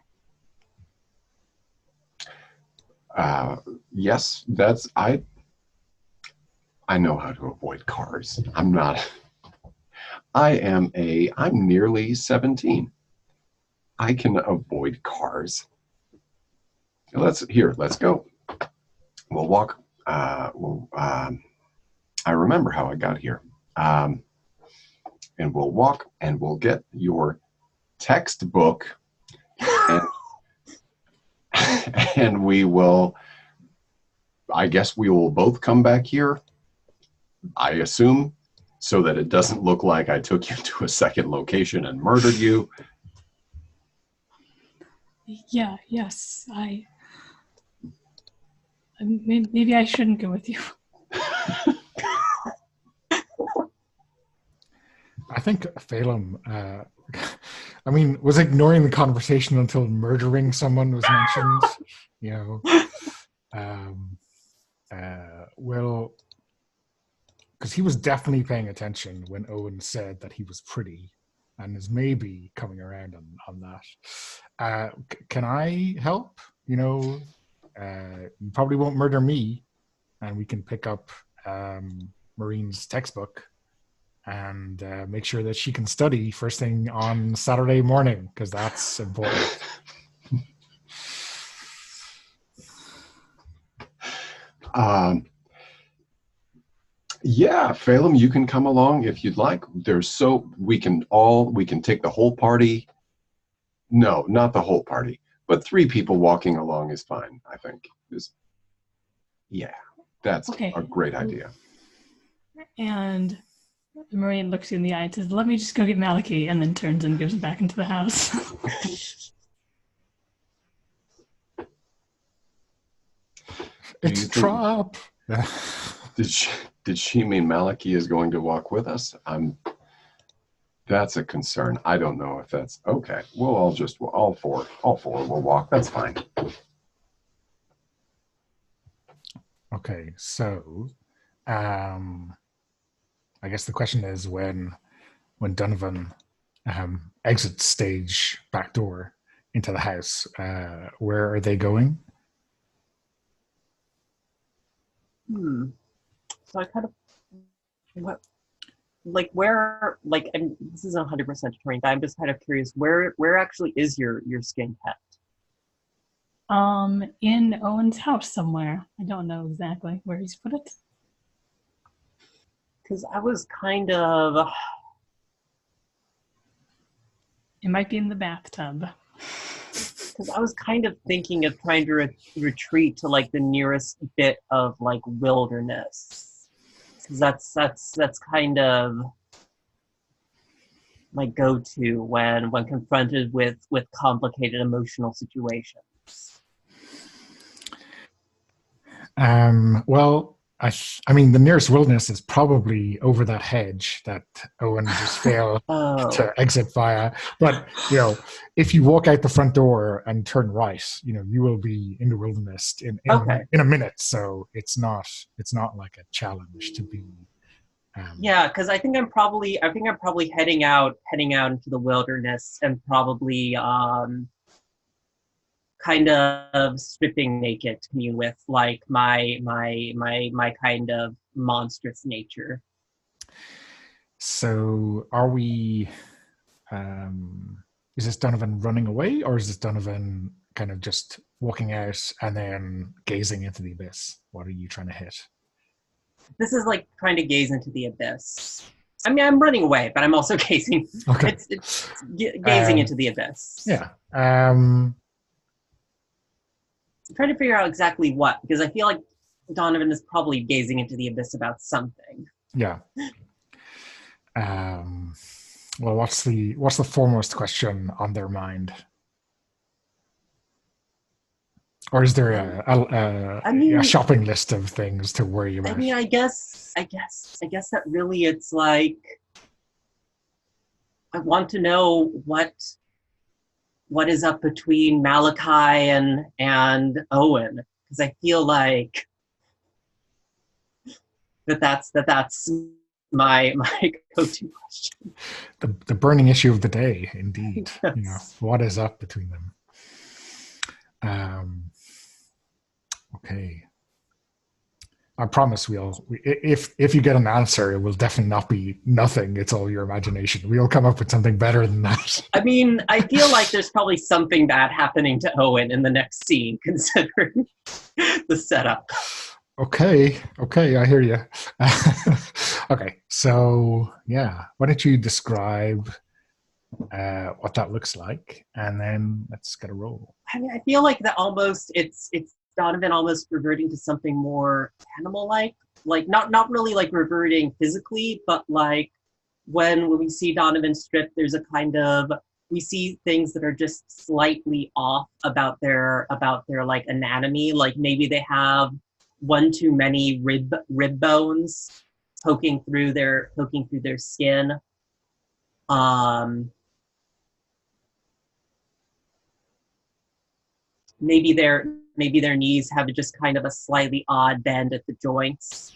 Yes, I know how to avoid cars. I'm nearly 17. I can avoid cars. Let's go. We'll walk. I remember how I got here. And we'll walk and we'll get your textbook and I guess we will both come back here, I assume, so that it doesn't look like I took you to a second location and murdered you. Yeah, yes. Maybe I shouldn't go with you. I think Phelim, was ignoring the conversation until murdering someone was mentioned. Well, because he was definitely paying attention when Owen said that he was pretty, and is maybe coming around on that. Can I help? You probably won't murder me, and we can pick up Maureen's textbook and make sure that she can study first thing on Saturday morning, because that's important. Yeah, Phelim, you can come along if you'd like. We can take the whole party. No, not the whole party, but 3 people walking along is fine, I think. That's okay. A great idea. And Maureen looks you in the eye and says, "Let me just go get Malachi," and then turns and goes back into the house. It's a trap. Did she mean Malachi is going to walk with us? That's a concern. I don't know if that's okay. We'll all four will walk. That's fine. Okay, so I guess the question is when Donovan exits stage back door into the house, where are they going? So I kind of what like where like and this isn't 100% determined, but I'm just kind of curious where actually is your skin kept? In Owen's house somewhere. I don't know exactly where he's put it. Because I was kind of It might be in the bathtub. thinking of trying to retreat to like the nearest bit of like wilderness, because that's kind of my go-to when confronted with complicated emotional situations. Well, I mean, the nearest wilderness is probably over that hedge that Owen just failed Oh, to exit via. But if you walk out the front door and turn right, you will be in the wilderness okay. in a minute. So it's not like a challenge to be. Yeah, because I think I'm probably heading out into the wilderness and probably kind of stripping naked to commune with like my kind of monstrous nature. So are we? Is this Donovan running away, or is this Donovan kind of just walking out and then gazing into the abyss? What are you trying to hit? This is like trying to gaze into the abyss. I mean, I'm running away, but I'm also gazing. Okay. It's gazing into the abyss. Yeah. I'm trying to figure out exactly what, because I feel like Donovan is probably gazing into the abyss about something. Yeah. Well, what's the foremost question on their mind? Or is there a shopping list of things to worry about? I mean, I guess that really it's like I want to know what is up between Malachi and Owen, because I feel like that's my go-to question. The burning issue of the day, indeed. Yes. What is up between them? Okay. I promise if you get an answer, it will definitely not be nothing. It's all your imagination. We'll come up with something better than that. I mean, I feel like there's probably something bad happening to Owen in the next scene, considering the setup. Okay, I hear you. Okay, so yeah, why don't you describe what that looks like, and then let's get a roll. I mean, I feel like that almost it's Donovan almost reverting to something more animal-like, like not really like reverting physically, but like when we see Donovan stripped, there's a kind of we see things that are just slightly off about their like anatomy. Like maybe they have one too many rib bones poking through their skin. Um, maybe their knees have just kind of a slightly odd bend at the joints.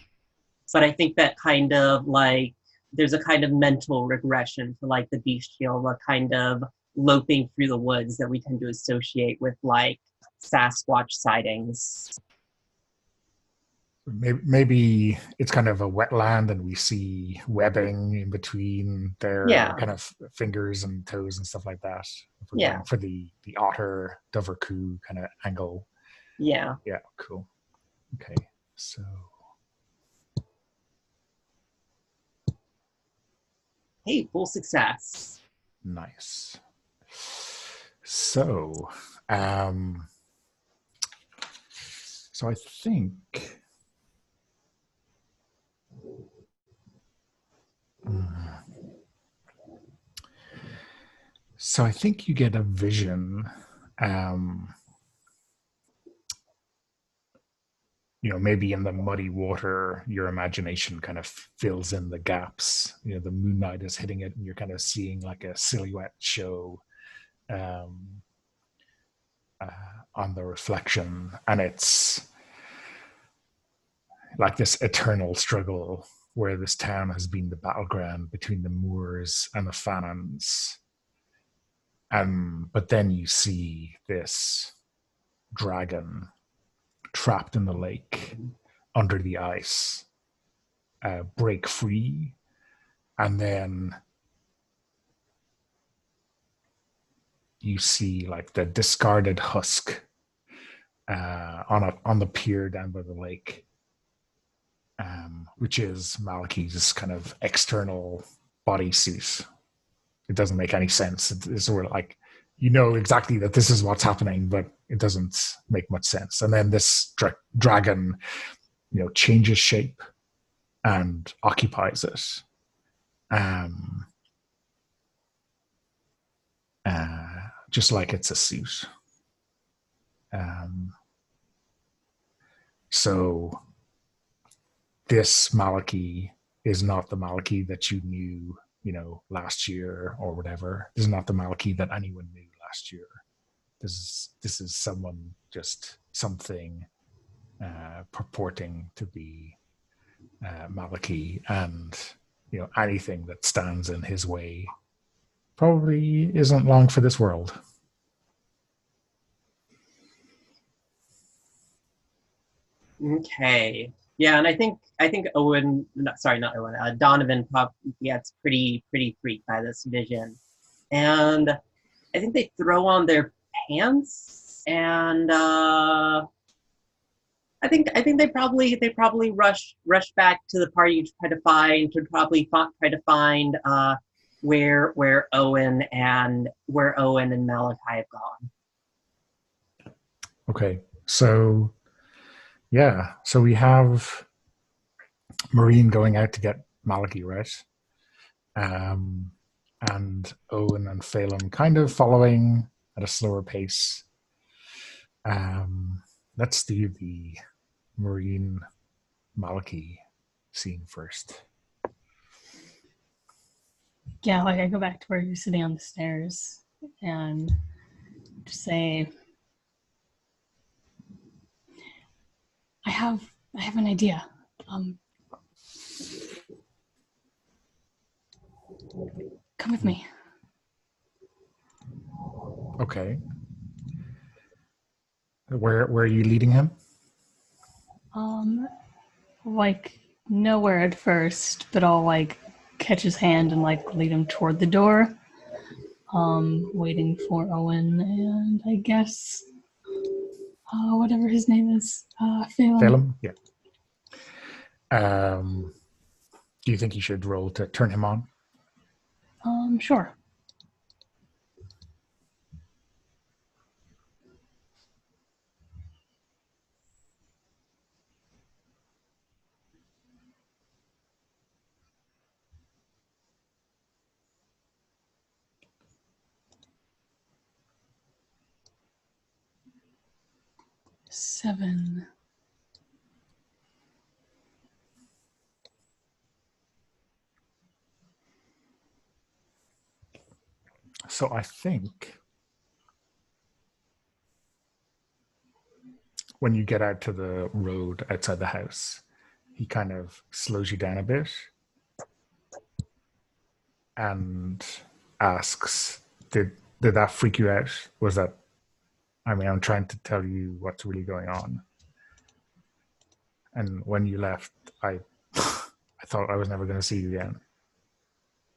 But I think that kind of like there's a kind of mental regression for like the bestial, a kind of loping through the woods that we tend to associate with like Sasquatch sightings. Maybe it's kind of a wetland, and we see webbing in between their Yeah, kind of fingers and toes and stuff like that. If we're yeah, going for the otter dover coo kind of angle. yeah. Yeah, cool. Okay, so Hey, full success. nice. So, um, so I think. So I think you get a vision. Um, maybe in the muddy water, your imagination kind of fills in the gaps. The moonlight is hitting it, and you're kind of seeing like a silhouette show um, on the reflection, and it's like this eternal struggle where this town has been the battleground between the Moors and the Fanons. But then you see this dragon trapped in the lake under the ice break free And then you see like the discarded husk on the pier down by the lake, which is Malachi's kind of external bodysuit. It doesn't make any sense. It's sort of like, you know exactly that this is what's happening, but it doesn't make much sense. And then this dragon, changes shape and occupies it. Just like it's a suit. So this Malachi is not the Malachi that you knew, last year or whatever. This is not the Malachi that anyone knew last year. This is someone, just something purporting to be Malachi, and anything that stands in his way probably isn't long for this world. Okay. Yeah, and I think Owen, sorry, not Owen, Donovan probably gets pretty freaked by this vision, and I think they throw on their pants, and I think they probably rush back to the party to try to find where Owen and Malachi have gone. Okay, so yeah, so we have Marine going out to get Malachi, right? And Owen and Phelan kind of following at a slower pace. Let's do the Marine Malachi scene first. Yeah, like I go back to where you're sitting on the stairs and just say, I have an idea. Come with me. Okay. Where are you leading him? Like nowhere at first, but I'll like catch his hand and like lead him toward the door. Waiting for Owen and I guess whatever his name is, Phelan. Phelan? Yeah. Do you think you should roll to turn him on? Sure. Seven. So I think when you get out to the road outside the house, he kind of slows you down a bit and asks, did that freak you out? Was that, I'm trying to tell you what's really going on. And when you left, I thought I was never going to see you again.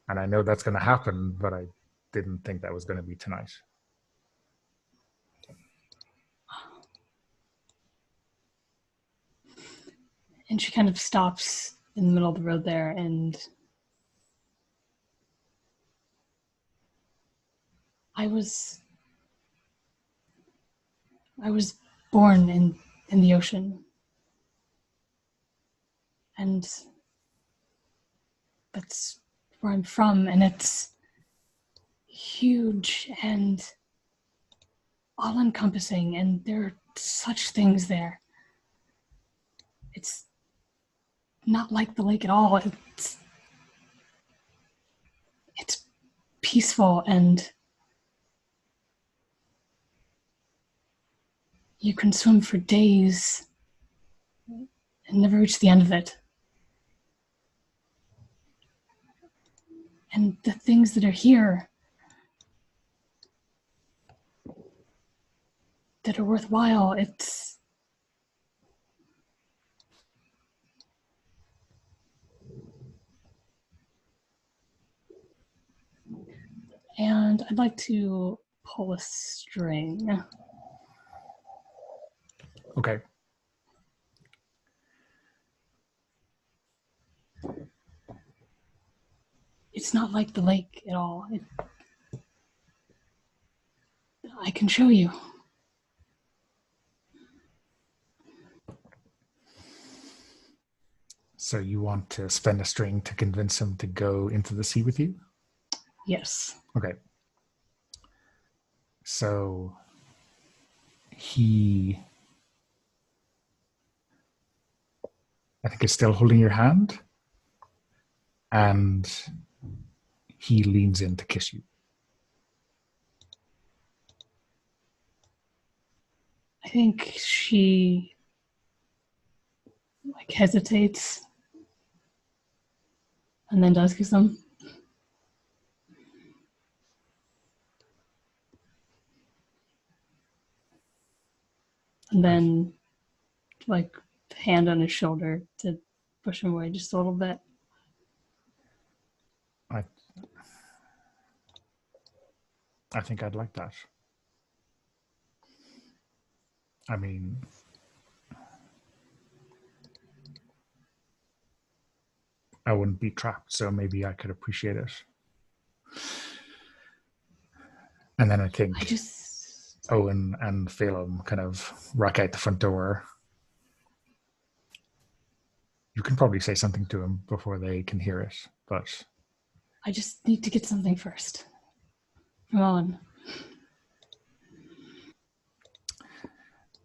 And I know that's going to happen, but I didn't think that was going to be tonight. And she kind of stops in the middle of the road there, and I was born in the ocean, and that's where I'm from, and it's huge and all-encompassing, and there are such things there. It's not like the lake at all. It's peaceful, and you can swim for days and never reach the end of it. And the things that are here that are worthwhile, it's like to pull a string. Okay. It's not like the lake at all. I can show you. So you want to spend a string to convince him to go into the sea with you? Yes. Okay. So he, I think, is still holding your hand, and he leans in to kiss you. I think she hesitates and then does kiss him. And then hand on his shoulder to push him away just a little bit. I think I'd like that. I mean, I wouldn't be trapped, so maybe I could appreciate it. And then I think Owen and Phelan kind of rack out the front door. You can probably say something to him before they can hear it, but... I just need to get something first. Come on.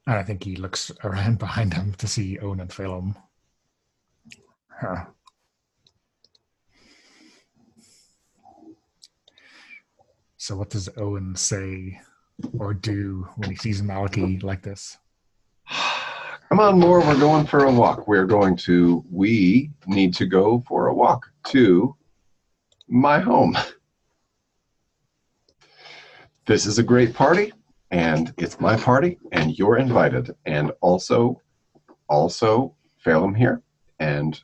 And I think he looks around behind him to see Owen and Phelan. Huh. So what does Owen say or do when he sees Malachi like this? Come on, Moore, we're going for a walk. We need to go for a walk to my home. This is a great party, and it's my party, and you're invited. And also Phelan here, and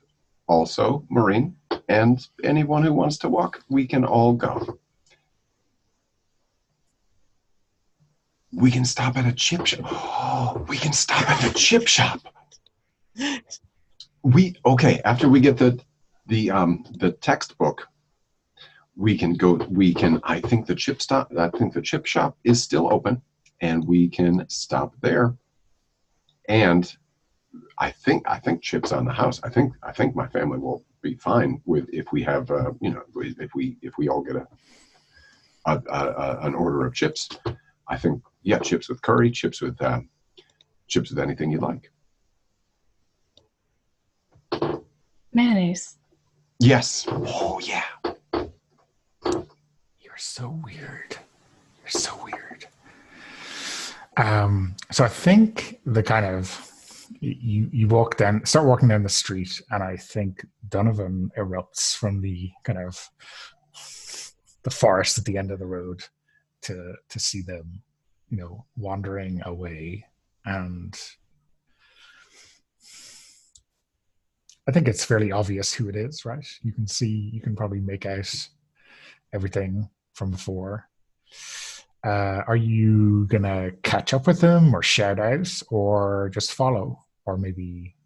also Maureen, and anyone who wants to walk, we can all go. We can stop at a chip shop. Oh, we can stop at the chip shop. After we get the textbook, we can go. I think the chip shop is still open, and we can stop there. And I think Chip's on the house. I think my family will be fine with if we have if we all get an order of chips. I think, yeah, chips with curry, chips with anything you like. Mayonnaise. Yes. Oh, yeah. You're so weird. You're so weird. So I think the kind of you start walking down the street, and I think Donovan erupts from the kind of the forest at the end of the road to see them, wandering away. And I think it's fairly obvious who it is, right? You can probably make out everything from before. Are you gonna catch up with them, or shout out, or just follow, or maybe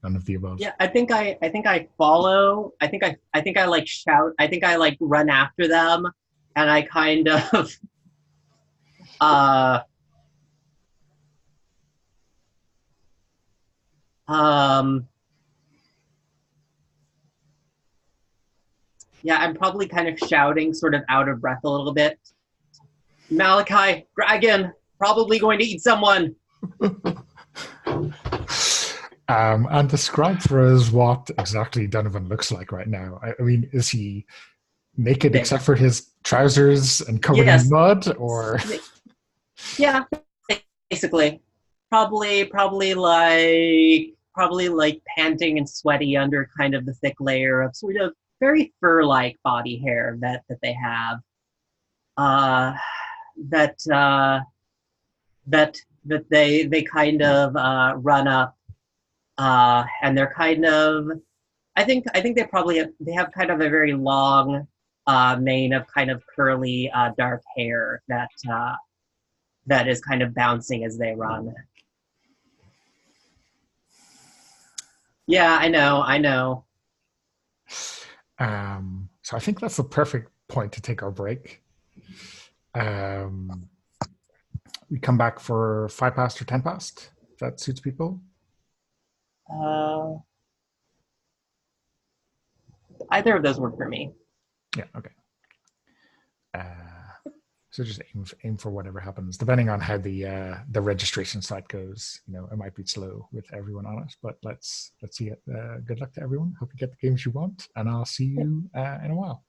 none of the above? Yeah, I think I follow. I think I shout. I think I run after them, and I kind of yeah, I'm probably kind of shouting, sort of out of breath a little bit. Malachi, dragon, probably going to eat someone. And describe for us what exactly Donovan looks like right now. I mean, is he naked except for his trousers and covered in mud, or? Yeah, basically. Probably like panting and sweaty under kind of the thick layer of sort of very fur-like body hair that they have. That they kind of run up, and they're kind of. I think they have kind of a very long mane of kind of curly dark hair that is kind of bouncing as they run. Yeah, I know. So I think that's the perfect point to take our break. We come back for 5 past or 10 past. If that suits people. Either of those work for me. Yeah. Okay. So just aim for whatever happens, depending on how the registration site goes. It might be slow with everyone on it, but let's see it. Good luck to everyone. Hope you get the games you want, and I'll see you in a while.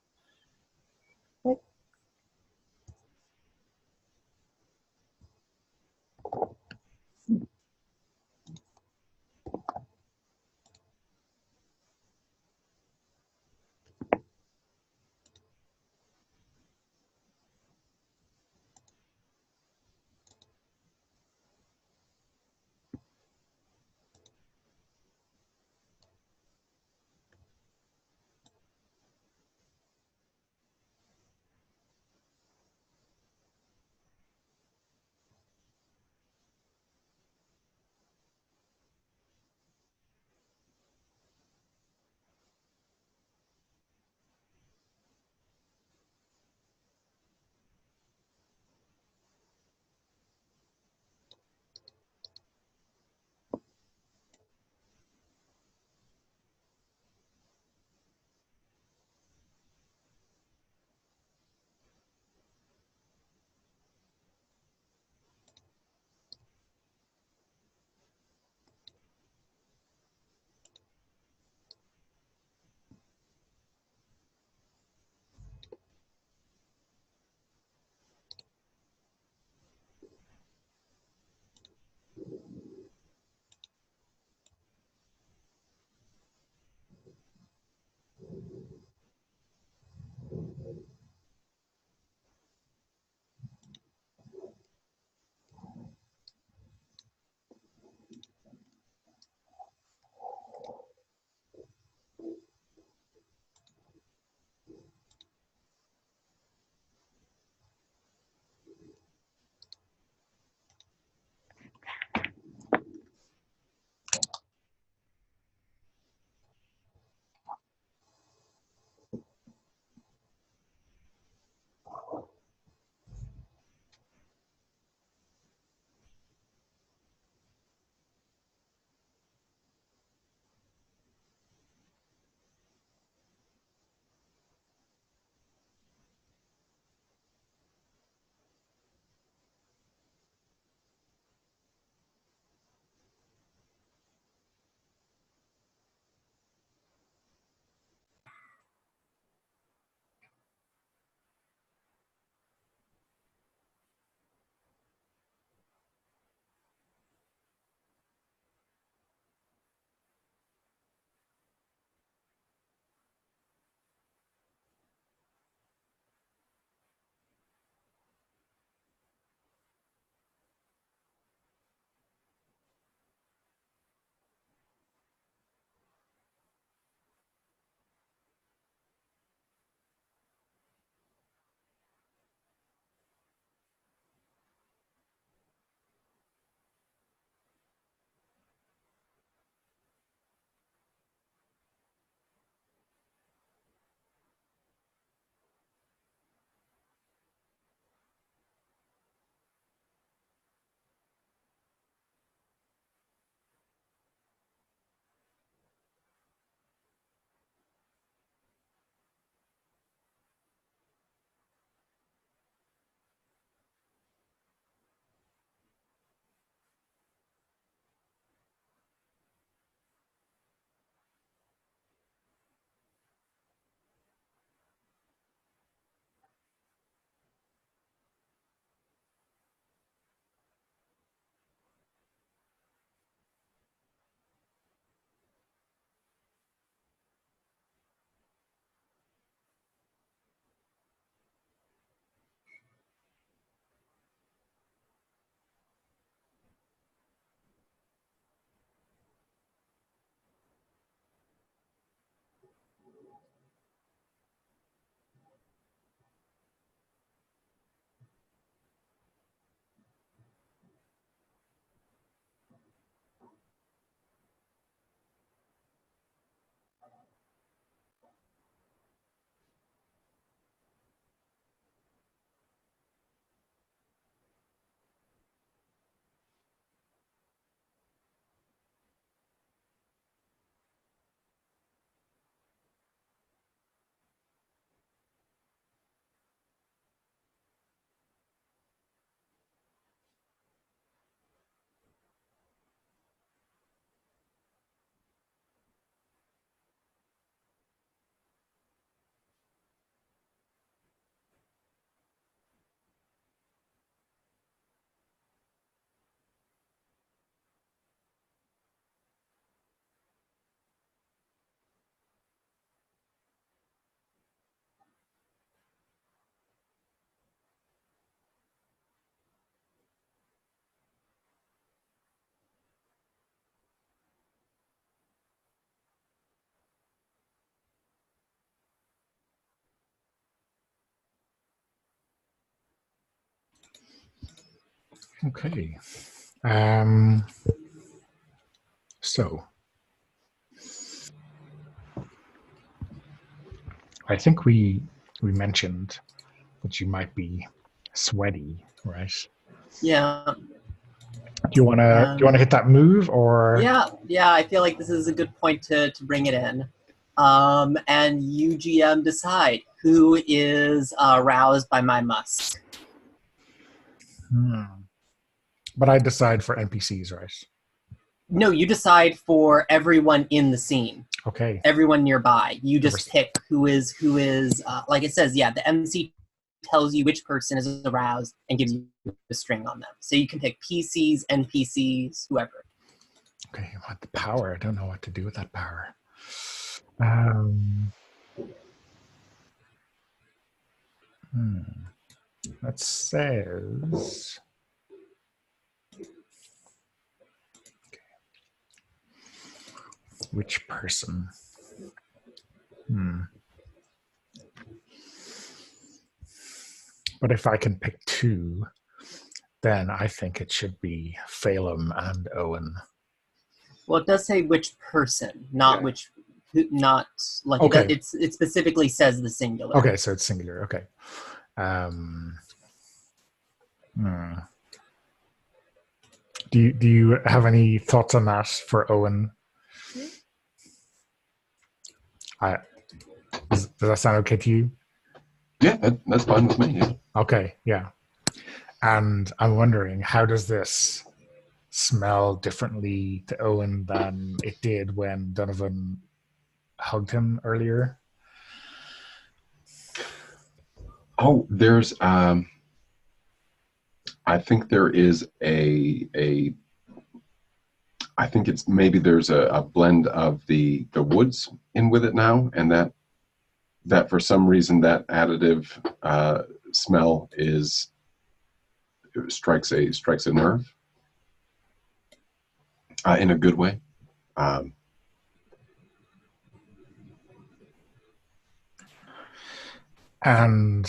Okay. So I think we mentioned that you might be sweaty, right? Yeah. Do you wanna hit that move or? Yeah. I feel like this is a good point to bring it in. And you, GM, decide who is aroused by my musk. But I decide for NPCs, right? No, you decide for everyone in the scene. Okay. Everyone nearby. You just pick who is. Like it says, the MC tells you which person is aroused and gives you a string on them. So you can pick PCs, NPCs, whoever. Okay, I want the power. I don't know what to do with that power. That says. Which person? But if I can pick two, then I think it should be Phelim and Owen. Well, it does say which person, not which, not like okay. It specifically says the singular. Okay, so it's singular. Okay. Do you have any thoughts on that for Owen? Does that sound okay to you? Yeah, that's fine with me. Yeah. Okay, yeah. And I'm wondering, how does this smell differently to Owen than it did when Donovan hugged him earlier? Oh, there's I think there is I think it's maybe there's a blend of the woods in with it now, and that for some reason that additive smell strikes a nerve in a good way. And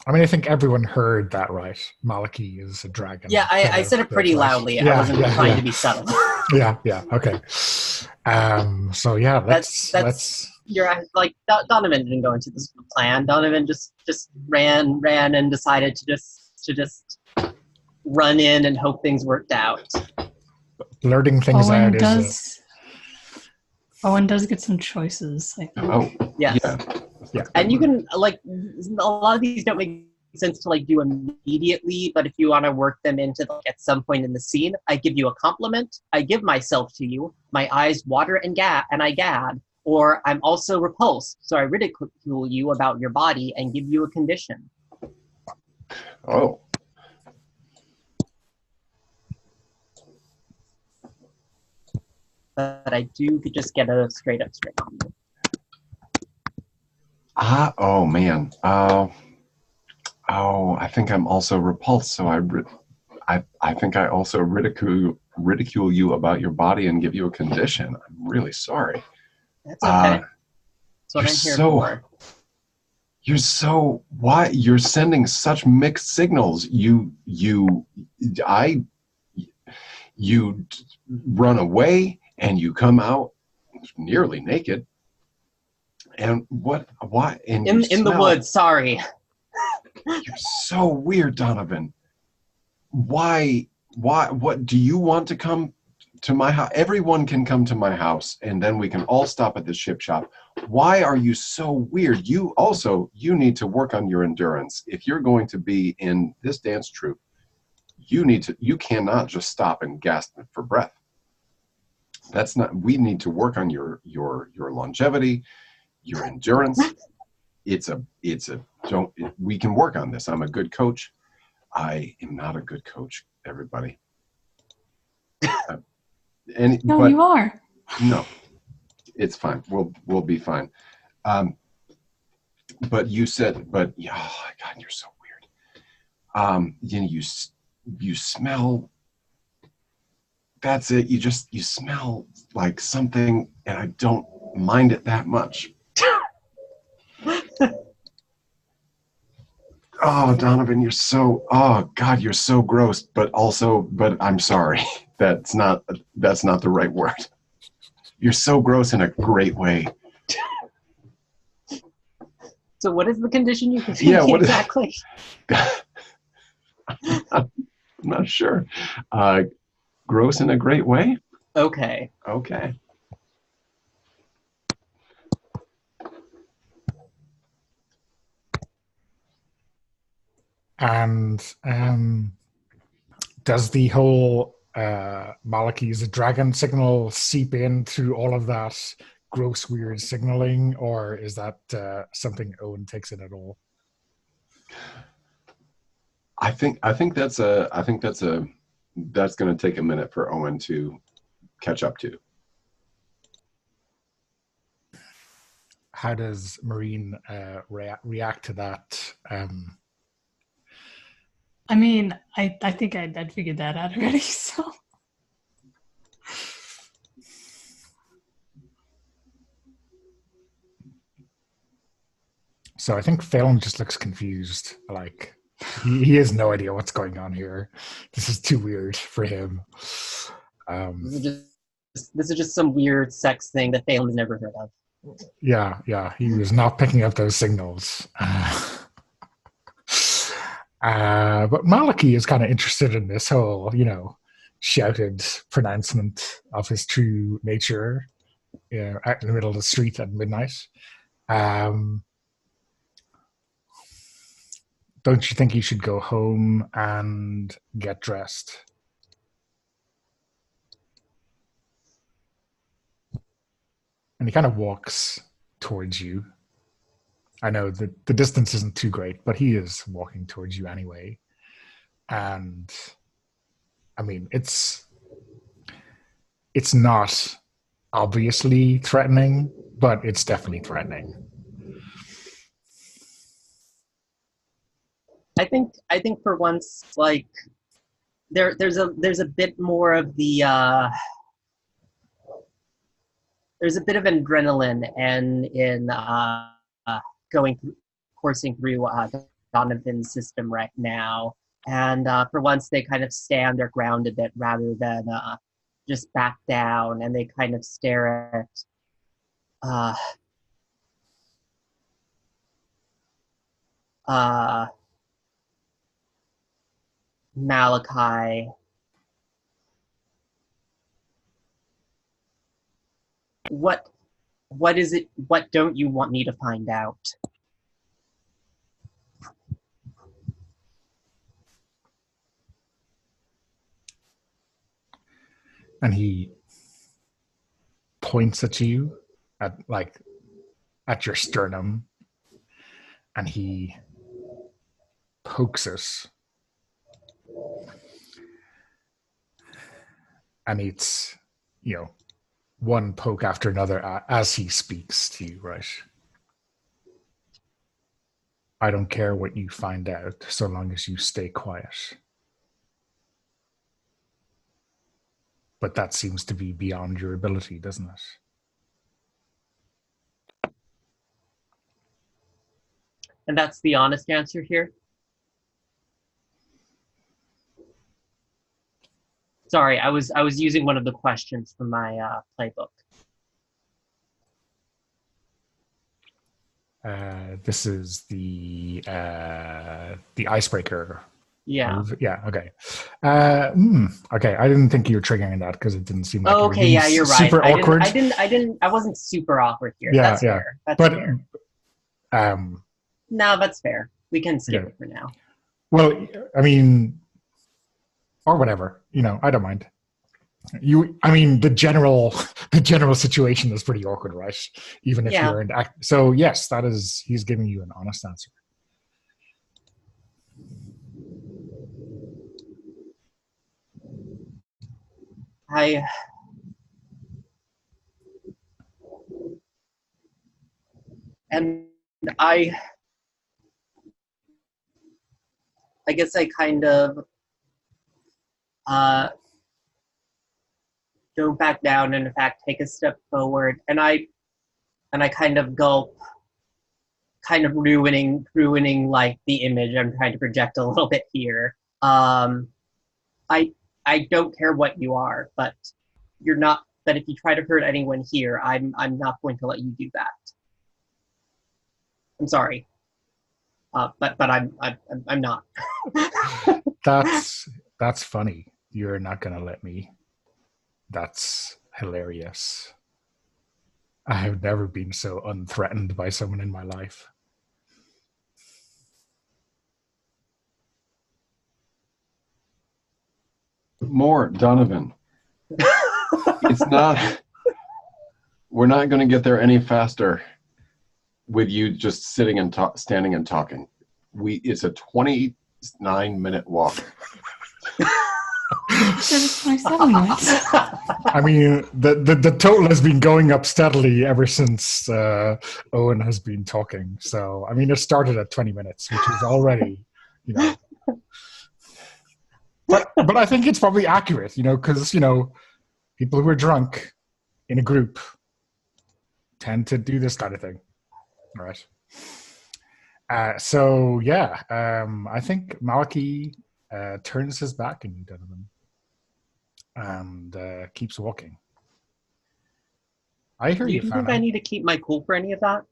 I mean, I think everyone heard that, right? Maliki is a dragon. Yeah, I said it pretty loudly. I wasn't trying to be subtle. yeah. Okay. So yeah, let's. You're like Donovan didn't go into this plan. Donovan just ran and decided to just run in and hope things worked out. Blurting things out Owen does get some choices, I think. Oh, yes. Yeah. And you can a lot of these don't make sense to do immediately, but if you want to work them into at some point in the scene, I give you a compliment. I give myself to you. My eyes water and I gad. Or I'm also repulsed, so I ridicule you about your body and give you a condition. Oh. But I do just get a straight up string on you. Oh man. I think I'm also repulsed, so I think I also ridicule you about your body and give you a condition. I'm really sorry. That's okay. That's what I'm here for. You're sending such mixed signals. You run away and you come out nearly naked. And why? And in the woods, sorry. You're so weird, Donovan. Why, what do you want to come to my house? Everyone can come to my house and then we can all stop at the ship shop. Why are you so weird? You need to work on your endurance. If you're going to be in this dance troupe, you cannot just stop and gasp for breath. We need to work on your longevity, your endurance. We can work on this. I'm a good coach. I am not a good coach, everybody. You are. No, it's fine. We'll be fine. But you said, oh my God, you're so weird. You smell. That's it. You smell like something, and I don't mind it that much. Oh, Donovan, you're so, oh God, you're so gross, but I'm sorry. That's not the right word. You're so gross in a great way. So what is the condition you can Yeah, what is- exactly? I'm not sure. Gross in a great way? Okay. Okay. And does the whole Maliki is a dragon signal seep in through all of that gross, weird signaling, or is that something Owen takes in at all? I think that's going to take a minute for Owen to catch up to. How does Marine react to that? I mean, I think I'd figured that out already, so. So I think Phelan just looks confused. Like he has no idea what's going on here. This is too weird for him. This is just some weird sex thing that Phelan's never heard of. Yeah, he was not picking up those signals. But Maliki is kind of interested in this whole, shouted pronouncement of his true nature, out in the middle of the street at midnight. Don't you think you should go home and get dressed? And he kind of walks towards you. I know that the distance isn't too great, but he is walking towards you anyway. And I mean, it's not obviously threatening, but it's definitely threatening. I think for once, like there's a bit more of the there's a bit of adrenaline and in coursing through Donovan's system right now, and for once they kind of stand their ground a bit rather than just back down, and they kind of stare at Malachi. What is it? What don't you want me to find out? And he points at you, at your sternum, and he pokes it. And it's, one poke after another as he speaks to you, right? I don't care what you find out so long as you stay quiet. But that seems to be beyond your ability, doesn't it? And that's the honest answer here. Sorry, I was using one of the questions from my playbook. This is the icebreaker. Yeah. Move. Yeah. Okay. Okay. I didn't think you were triggering that because it didn't seem like. Oh, okay. Yeah, you're right. Super awkward. I wasn't super awkward here. Yeah. That's yeah. fair. That's but, fair. No, that's fair. We can skip it for now. Well, I mean, or whatever. I don't mind. The general situation is pretty awkward, right? Even if you're in act. So yes, he's giving you an honest answer. I guess I kind of go back down and in fact take a step forward, and I kind of gulp kind of ruining like the image I'm trying to project a little bit here. I don't care what you are, but you're not. But if you try to hurt anyone here, I'm not going to let you do that. I'm sorry, but I'm not. That's funny. You're not gonna let me. That's hilarious. I have never been so unthreatened by someone in my life. More, Donovan. It's not. We're not going to get there any faster with you just sitting and standing and talking. It's a 29-minute walk. There's 27 minutes. I mean, the total has been going up steadily ever since Owen has been talking. So, I mean, it started at 20 minutes, which is already, you know. But I think it's probably accurate, you know, because, you know, people who are drunk in a group tend to do this kind of thing. All right. So, yeah, I think Malachi turns his back on you, Donovan, and keeps walking. I hear Do you, you think Fana. I need to keep my cool for any of that?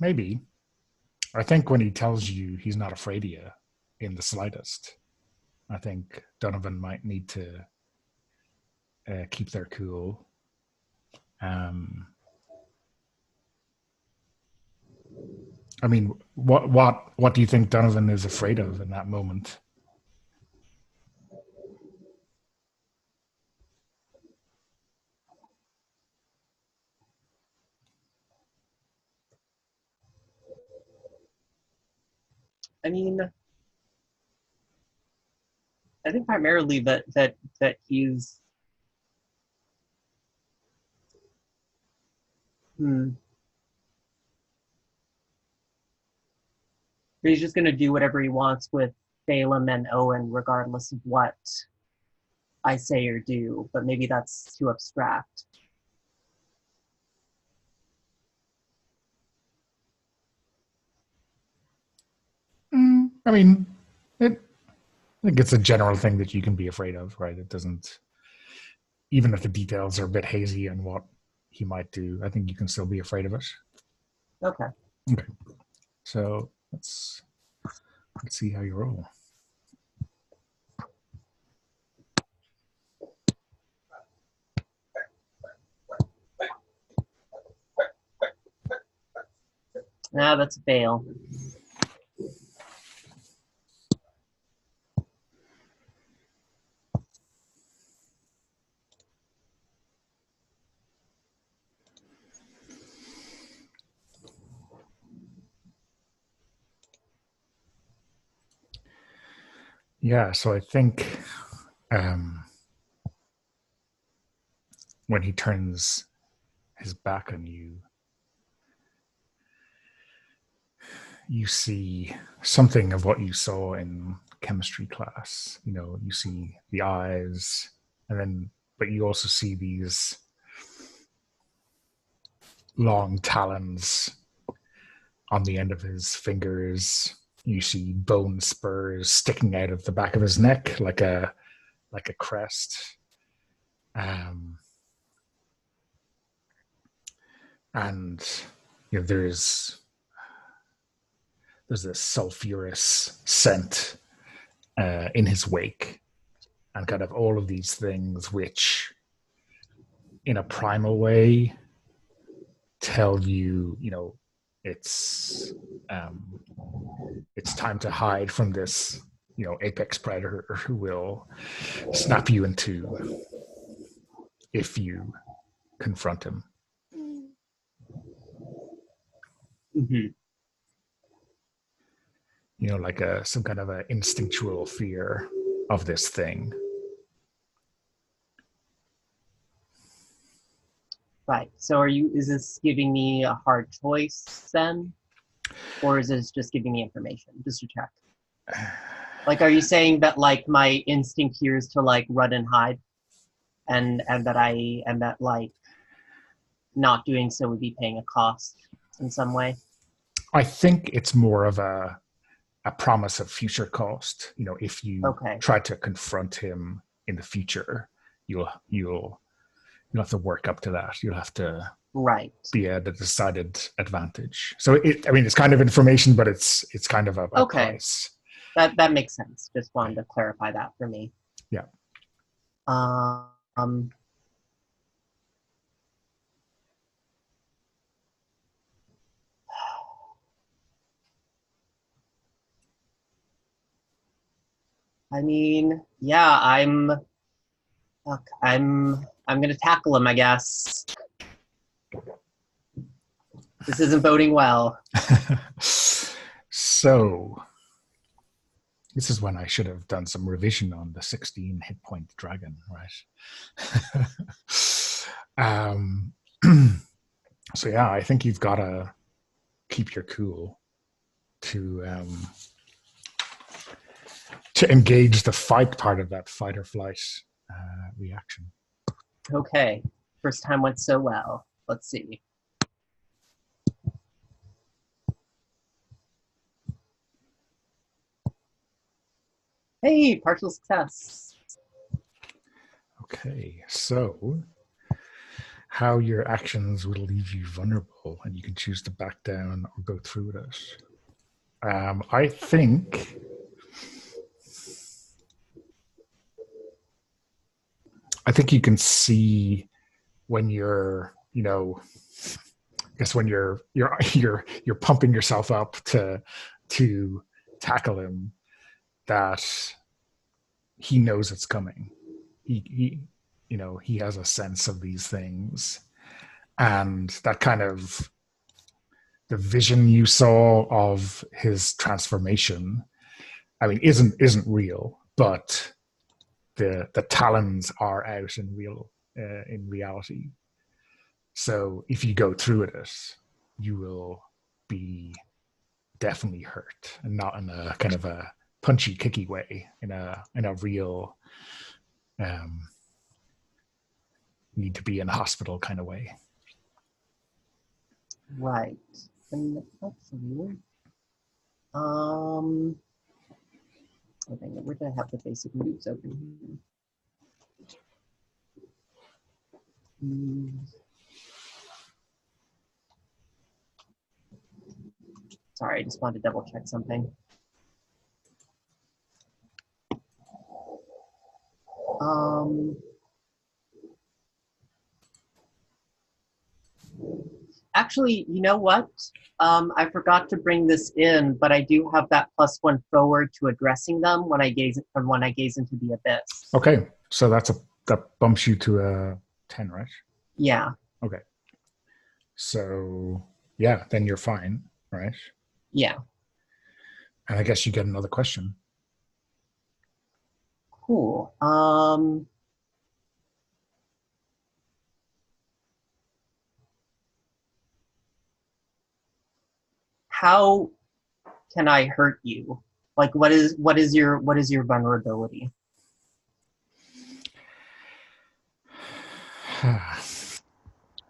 Maybe. I think when he tells you he's not afraid of you in the slightest, I think Donovan might need to keep their cool. I mean, what do you think Donovan is afraid of in that moment? I mean, I think primarily that he's he's just gonna do whatever he wants with Balaam and Owen, regardless of what I say or do. But maybe that's too abstract. I mean, I think it's a general thing that you can be afraid of, right? It doesn't, even if the details are a bit hazy on what he might do, I think you can still be afraid of it. Okay. Okay. So let's see how you roll. Now that's a fail. Yeah, so I think when he turns his back on you, you see something of what you saw in chemistry class. You know, you see the eyes, but you also see these long talons on the end of his fingers. You see bone spurs sticking out of the back of his neck like a crest. And you know, there's this sulfurous scent in his wake, and kind of all of these things which, in a primal way, tell you, you know, it's time to hide from this, you know, apex predator who will snap you in two if you confront him. Mm-hmm. You know, like some kind of an instinctual fear of this thing. Right. So is this giving me a hard choice then? Or is this just giving me information? Just to check. Like, are you saying that like my instinct here is to like run and hide? And that like not doing so would be paying a cost in some way? I think it's more of a promise of future cost. You know, if you Okay. try to confront him in the future, you'll have to work up to that. You'll have to Right. be at a decided advantage. So it's kind of information, but it's kind of a Okay. price. That makes sense. Just wanted to clarify that for me. Yeah. I mean, yeah, I'm gonna tackle him, I guess. This isn't boding well. So this is when I should have done some revision on the 16 hit point dragon, right? So yeah, I think you've got to keep your cool to engage the fight part of that fight or flight reaction. Okay. First time went so well. Let's see. Hey, partial success. Okay, so how your actions will leave you vulnerable, and you can choose to back down or go through with it. I think you can see when you're, I guess when you're pumping yourself up to tackle him, that he knows it's coming. He has a sense of these things, and that kind of the vision you saw of his transformation, I mean, isn't real, but the talons are out in reality. So if you go through it, you will be definitely hurt, and not in a kind of a punchy, kicky way, in a real need to be in a hospital kind of way. Right. And hopefully, where did I have the basic moves open here? Sorry, I just wanted to double check something. Actually, you know what? I forgot to bring this in, but I do have that +1 forward to addressing them when I gaze into the abyss. Okay, so that bumps you to a 10, right? Yeah. Okay. So yeah, then you're fine, right? Yeah. And I guess you get another question. Cool. How can I hurt you? Like, what is your vulnerability?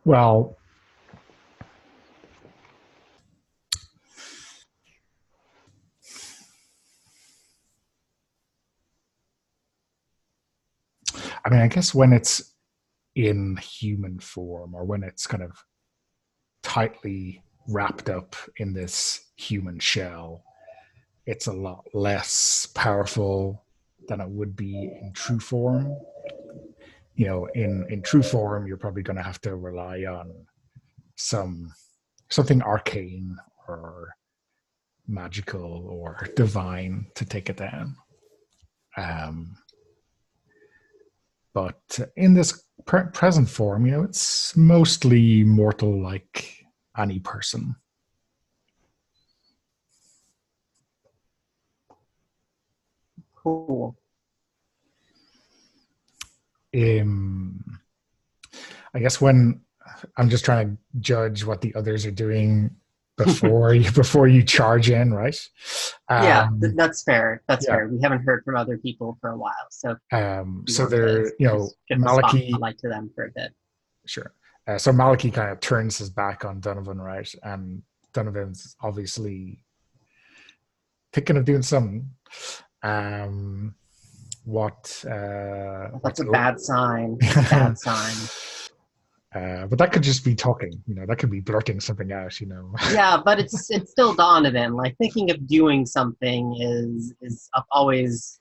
Well, I mean, I guess when it's in human form, or when it's kind of tightly wrapped up in this human shell, it's a lot less powerful than it would be in true form. In true form, you're probably going to have to rely on something arcane or magical or divine to take it down. But in this present form, it's mostly mortal, like any person. Cool. I guess when I'm just trying to judge what the others are doing before you charge in, right? Yeah, that's fair. That's yeah. fair. We haven't heard from other people for a while, so so they're Maliki, spotlight to them for a bit. Sure. So Maliki kind of turns his back on Donovan, right, and Donovan's obviously thinking of doing something. What's That's a bad sign. Bad sign. But that could just be talking, that could be blurting something out, Yeah, but it's still Donovan. Like, thinking of doing something is always,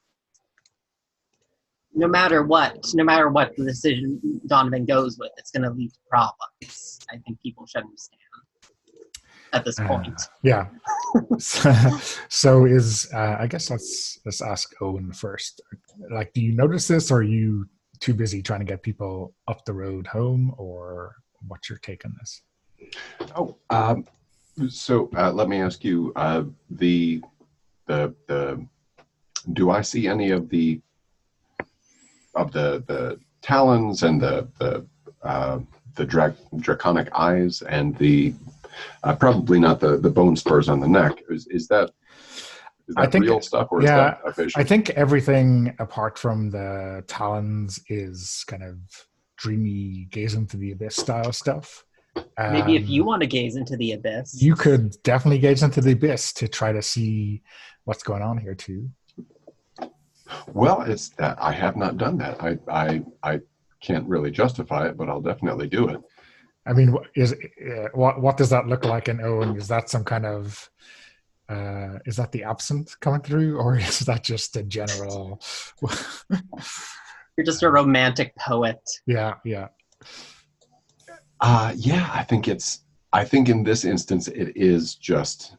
no matter what the decision Donovan goes with, it's going to lead to problems. I think people should understand at this point. Yeah. So is I guess let's ask Owen first. Like, do you notice this, or are you too busy trying to get people up the road home, or what's your take on this? So let me ask you, the do I see any of the talons and the draconic eyes and the probably not the bone spurs on the neck? Is that I think, real stuff, or is that a vision? I think everything apart from the talons is kind of dreamy, gaze into the abyss style stuff. Maybe if you want to gaze into the abyss, you could definitely gaze into the abyss to try to see what's going on here too. Well, it's that I have not done that. I can't really justify it, but I'll definitely do it. I mean, what does that look like in Owen? Is that some kind of is that the absinthe coming through, or is that just a general? You're just a romantic poet. Yeah. Yeah, I think in this instance it is just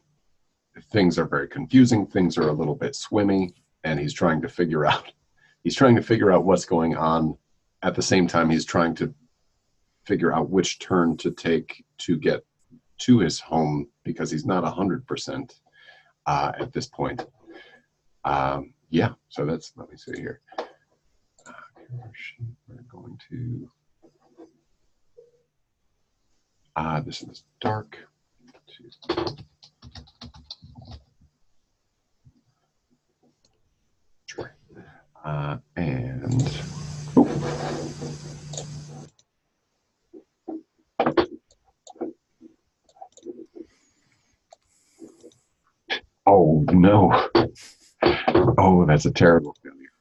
things are very confusing. Things are a little bit swimmy, and he's trying to figure out what's going on. At the same time, he's trying to figure out which turn to take to get to his home, because he's not 100% at this point. Yeah, so let me see here. We're going to, this is dark. And oh no. Oh, that's a terrible failure.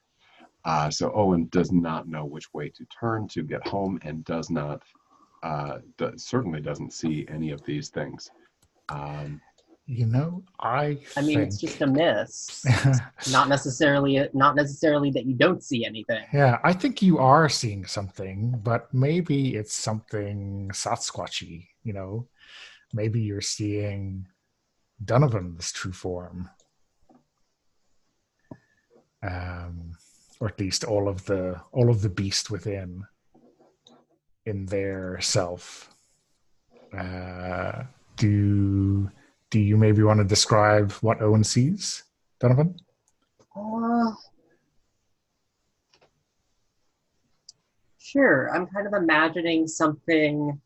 So Owen does not know which way to turn to get home, and certainly doesn't see any of these things. I mean, it's just a miss. not necessarily that you don't see anything. Yeah, I think you are seeing something, but maybe it's something Sasquatchy. Maybe you're seeing Donovan's true form, or at least all of the beast within in their self. Do you maybe want to describe what Owen sees, Donovan? Sure. I'm kind of imagining something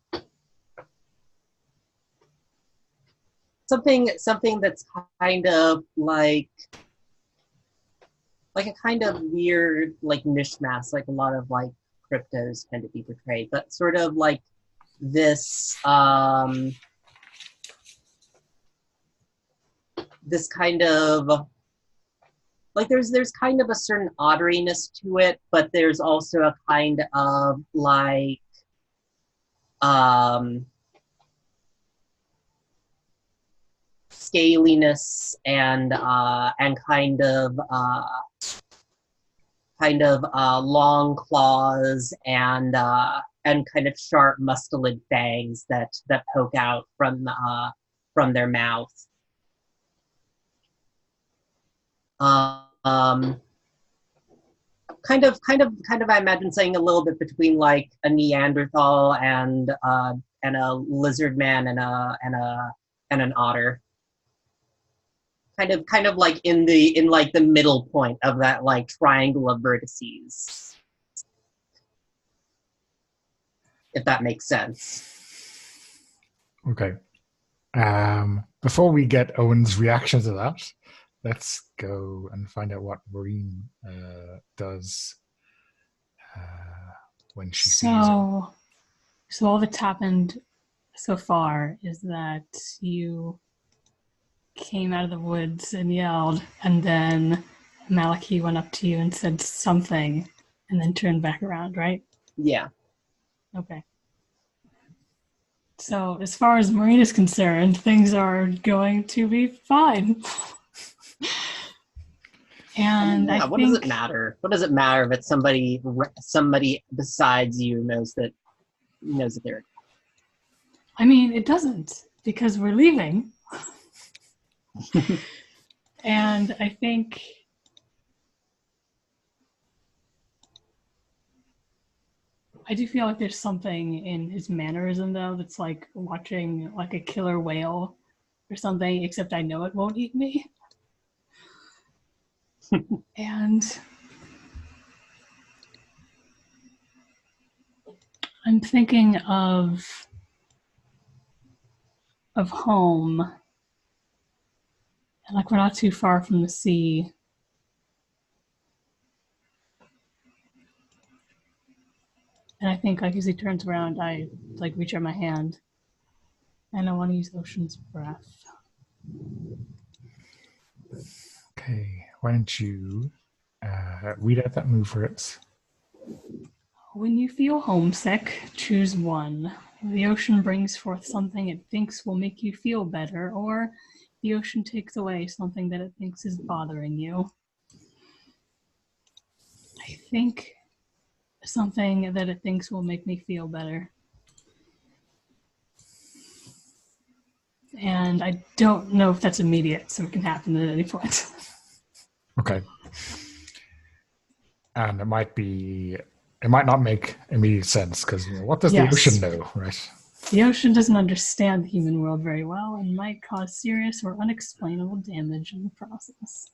that's kind of like a kind of weird, like, mishmash, like a lot of like cryptos tend to be portrayed, but sort of like this this kind of like there's kind of a certain odderiness to it, but there's also a kind of like scaliness and kind of long claws and kind of sharp muscled fangs that poke out from their mouth. Kind of, I imagine saying a little bit between like a Neanderthal and a lizard man and an otter. Kind of like in the middle point of that like triangle of vertices, if that makes sense. Okay. Before we get Owen's reaction to that, let's go and find out what Maureen does when she sees him. So all of it's happened so far is that you came out of the woods and yelled, and then Malachi went up to you and said something, and then turned back around, right? Yeah. Okay. So, as far as Marine is concerned, things are going to be fine. And Yeah, I what think, does it matter? What does it matter if somebody besides you knows that they're? I mean, it doesn't, because we're leaving. And I think I do feel like there's something in his mannerism, though, that's like watching like a killer whale or something, except I know it won't eat me. And I'm thinking of home, and like we're not too far from the sea. And I think like as he turns around, I like reach out my hand, and I want to use Ocean's Breath. Okay, why don't you read out that move for us? When you feel homesick, choose one. The ocean brings forth something it thinks will make you feel better, or the ocean takes away something that it thinks is bothering you. I think something that it thinks will make me feel better. And I don't know if that's immediate, so it can happen at any point. Okay. And it might not make immediate sense because what does the ocean know, right? The ocean doesn't understand the human world very well and might cause serious or unexplainable damage in the process.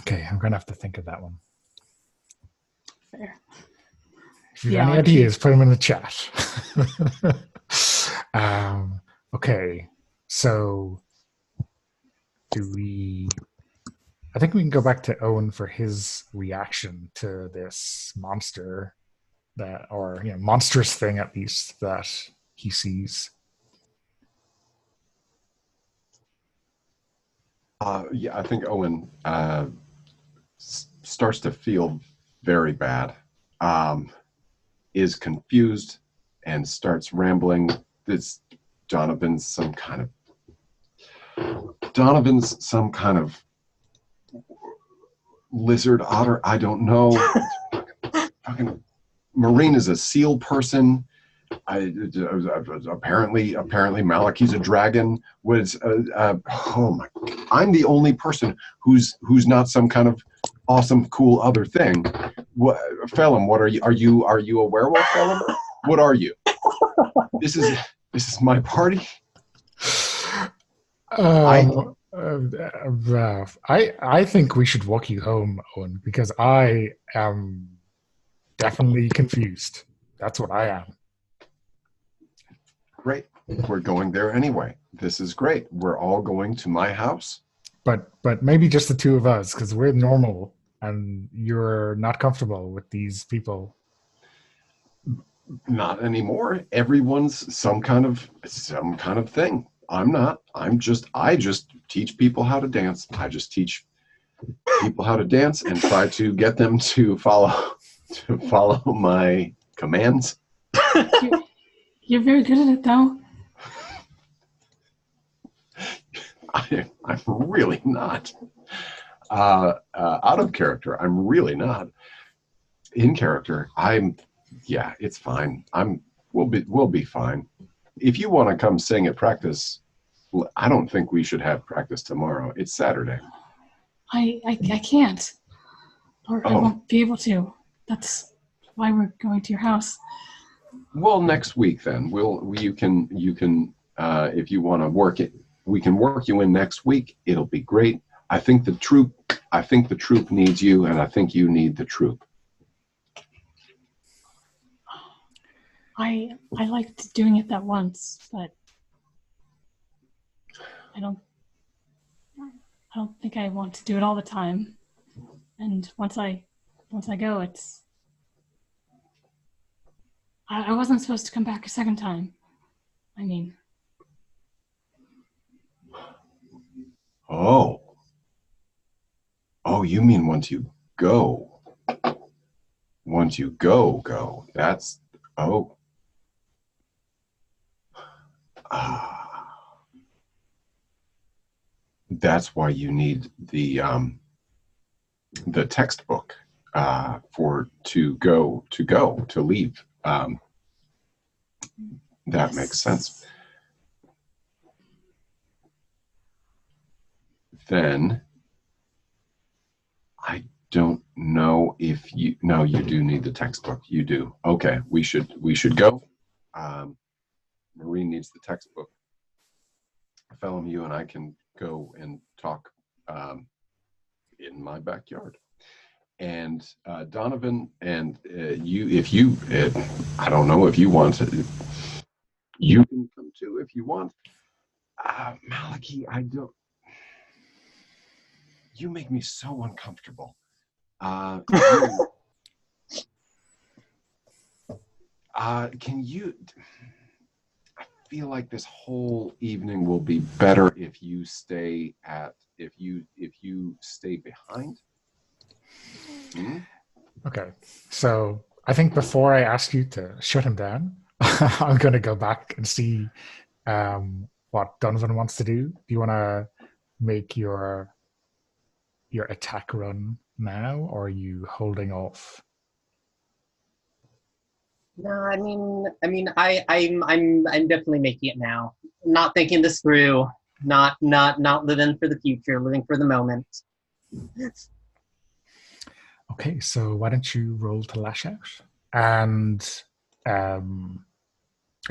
Okay, I'm going to have to think of that one. Fair. If you have any ideas, put them in the chat. Okay, so I think we can go back to Owen for his reaction to this monster monstrous thing at least that he sees. Yeah, I think Owen starts to feel very bad, is confused, and starts rambling. Donovan's some kind of lizard otter. I don't know. Fucking Marine is a seal person. Apparently Malachi's a dragon. Oh my! I'm the only person who's not some kind of awesome, cool other thing. What, Phelim? What are you? Are you a werewolf, Phelim? What are you? This is my party. I think we should walk you home, Owen, because I am definitely confused. That's what I am. Great. We're going there anyway. This is great. We're all going to my house. But maybe just the two of us, because we're normal and you're not comfortable with these people. Not anymore. Everyone's some kind of thing. I'm not. I just teach people how to dance. I just teach people how to dance and try to get them to follow my commands. You're very good at it, though. I'm really not. Out of character, I'm really not. In character, yeah, it's fine. We'll be fine. If you want to come sing at practice, I don't think we should have practice tomorrow. It's Saturday. I can't. Or I won't be able to. That's why we're going to your house. Well, next week then. You can if you want to work it, we can work you in next week. It'll be great. I think the troop needs you, and I think you need the troop. I liked doing it that once, but I don't think I want to do it all the time. And once I go, I wasn't supposed to come back a second time. I mean, Oh. Oh, you mean once you go. Once you go. That's, oh. Ah. That's why you need the textbook for to leave. That makes sense. Then I don't know if you. No, you do need the textbook. You do. Okay, we should go. Maureen needs the textbook. Fellow, you and I can go and talk in my backyard. And Donovan and you, if you, I don't know if you want to, you can come too if you want. Maliki, I don't. You make me so uncomfortable. Can you? I feel like this whole evening will be better if you stay if you stay behind. Hmm? Okay, so I think before I ask you to shut him down, I'm going to go back and see what Donovan wants to do. Do you want to make your attack run now, or are you holding off? No, I'm definitely making it now. Not thinking this through. Not living for the future. Living for the moment. Okay, so why don't you roll to lash out? And I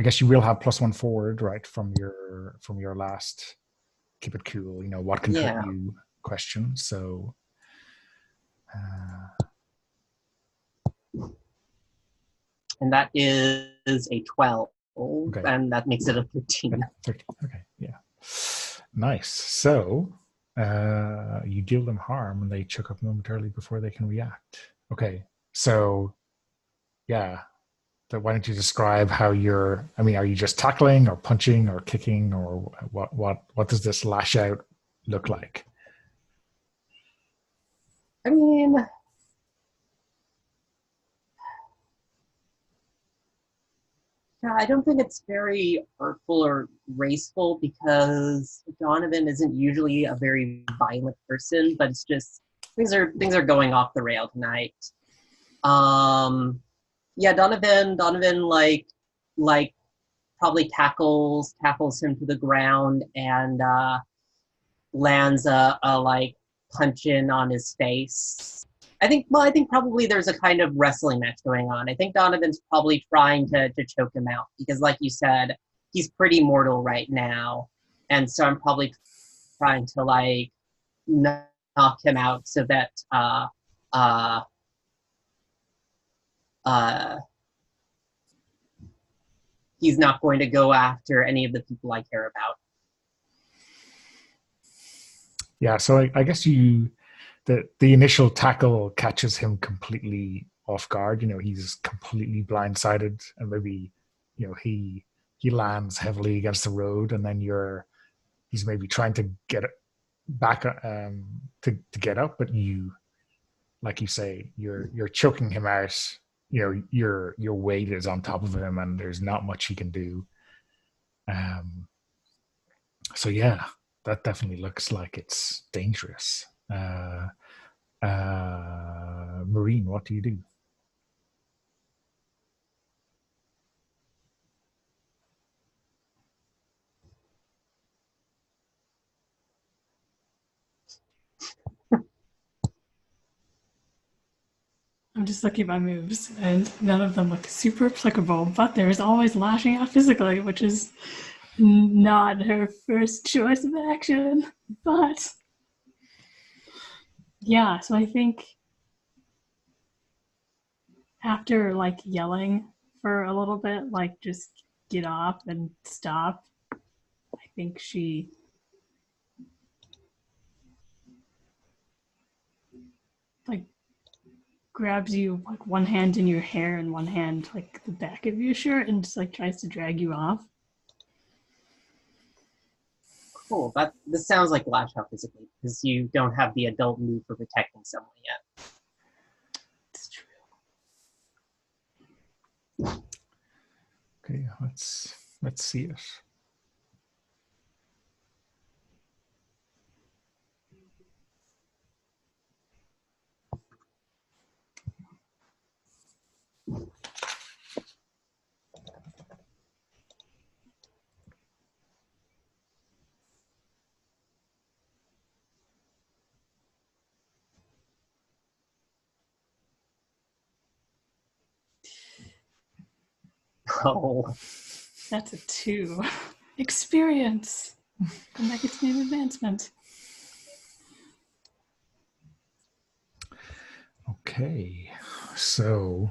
guess you will have +1 forward, right, from your last keep it cool, what can hurt you question. So and that is a 12. Okay. And that makes it a 13. 13. Okay, yeah. Nice. So you deal them harm and they choke up momentarily before they can react. Okay, so yeah. So why don't you describe how are you just tackling or punching or kicking, or what does this lash out look like? I mean, yeah, I don't think it's very artful or graceful because Donovan isn't usually a very violent person, but it's just things are going off the rail tonight. Yeah, Donovan like probably tackles him to the ground and lands a like punch in on his face. I think probably there's a kind of wrestling match going on. I think Donovan's probably trying to choke him out because, like you said, he's pretty mortal right now, and so I'm probably trying to like knock him out so that uh, he's not going to go after any of the people I care about. Yeah, so I guess the initial tackle catches him completely off guard. He's completely blindsided, and maybe he lands heavily against the road, and then he's maybe trying to get it back to get up, but like you say, you're choking him out. Your weight is on top of him, and there's not much he can do. So yeah, that definitely looks like it's dangerous. Marine, what do you do? I'm just looking at my moves, and none of them look super applicable, but there's always lashing out physically, which is not her first choice of action. But yeah, so I think after like yelling for a little bit, like just get off and stop, I think she like grabs you like one hand in your hair and one hand like the back of your shirt and just like tries to drag you off. Cool. This sounds like lash out physically because you don't have the adult move for protecting someone yet. It's true. Okay, let's see it. Oh. That's a 2. Experience. And that gets me an advancement. Okay, so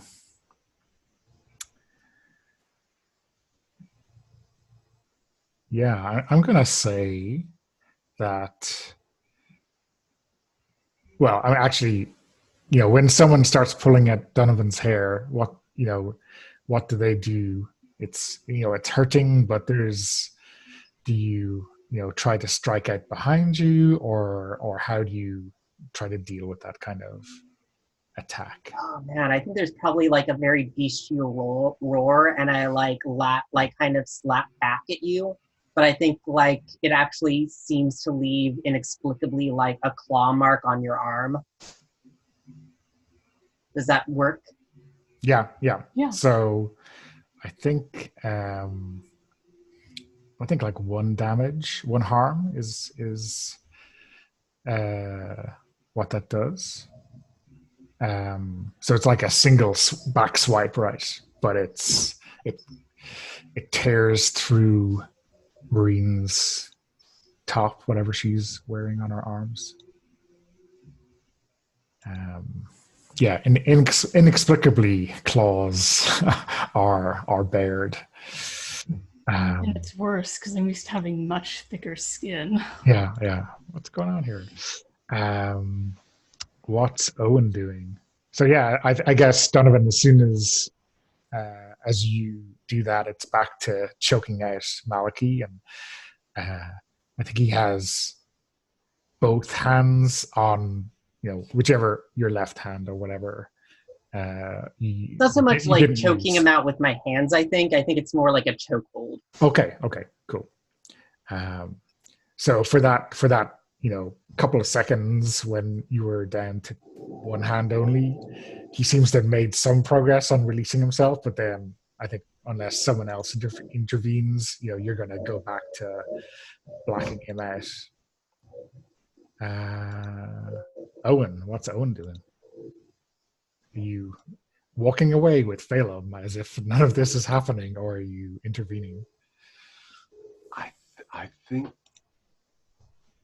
yeah, I'm gonna say that. Well, I'm actually, when someone starts pulling at Donovan's hair, what do they do? It's it's hurting, but do you try to strike out behind you, or how do you try to deal with that kind of attack? Oh man, I think there's probably like a very bestial roar, and I like kind of slap back at you. But I think like it actually seems to leave inexplicably like a claw mark on your arm. Does that work? Yeah. Yeah. So I think like 1 harm is what that does. So it's like a single back swipe, right? But it tears through Marine's top, whatever she's wearing on her arms. Yeah, inexplicably claws are bared. And it's worse because I'm used to having much thicker skin. Yeah. What's going on here? What's Owen doing? So yeah, I guess Donovan, as soon as you do that, it's back to choking out Malachi, and I think he has both hands on whichever, your left hand or whatever. Not so much like choking him out with my hands. I think it's more like a chokehold. Okay, cool. So for that couple of seconds when you were down to one hand only, he seems to have made some progress on releasing himself, but then I think unless someone else intervenes, you're going to go back to blacking him out. Owen, what's Owen doing? Are you walking away with Phelan as if none of this is happening, or are you intervening? I think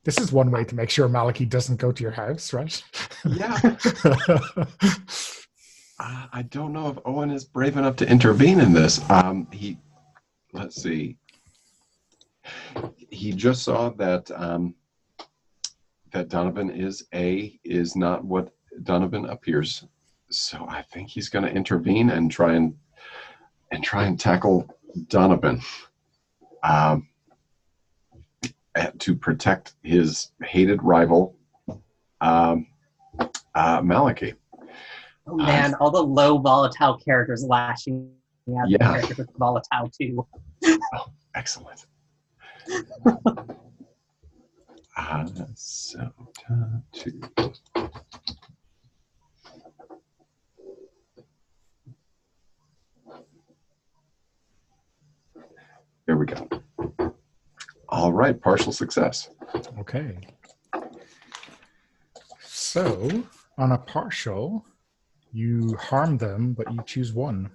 this is one way to make sure Malachi doesn't go to your house, right? Yeah. I don't know if Owen is brave enough to intervene in this. Let's see. He just saw that that Donovan is not what Donovan appears. So I think he's going to intervene and try and tackle Donovan. To protect his hated rival, Malachi. Oh man, all the low volatile characters lashing out. Yeah. The characters with volatile too. Oh, excellent. So, 2. There we go. All right, partial success. Okay. So, on a partial, you harm them, but you choose 1.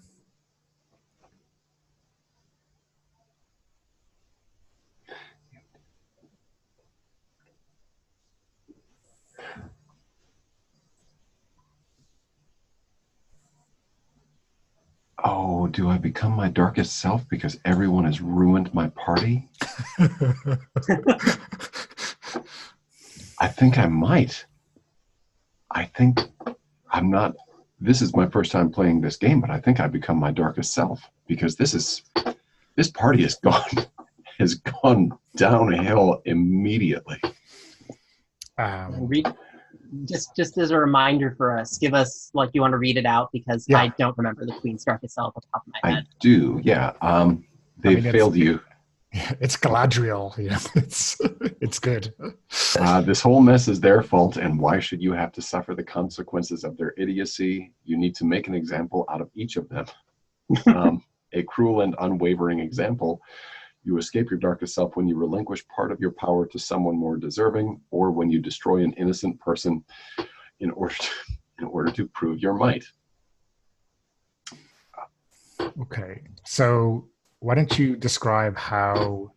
Oh, do I become my darkest self because everyone has ruined my party? I think I might. I think I'm not this is my first time playing this game, but I think I've become my darkest self, because this party has gone downhill immediately. Just as a reminder for us, give us, like, you want to read it out, because Yeah. I don't remember the Queen's Darkest Self off the top of my I head. do, yeah. They failed you. It's Galadriel. Yeah, it's good. This whole mess is their fault, and why should you have to suffer the consequences of their idiocy? You need to make an example out of each of them. A cruel and unwavering example. You escape your darkest self when you relinquish part of your power to someone more deserving, or when you destroy an innocent person in order to prove your might. Okay, so why don't you describe how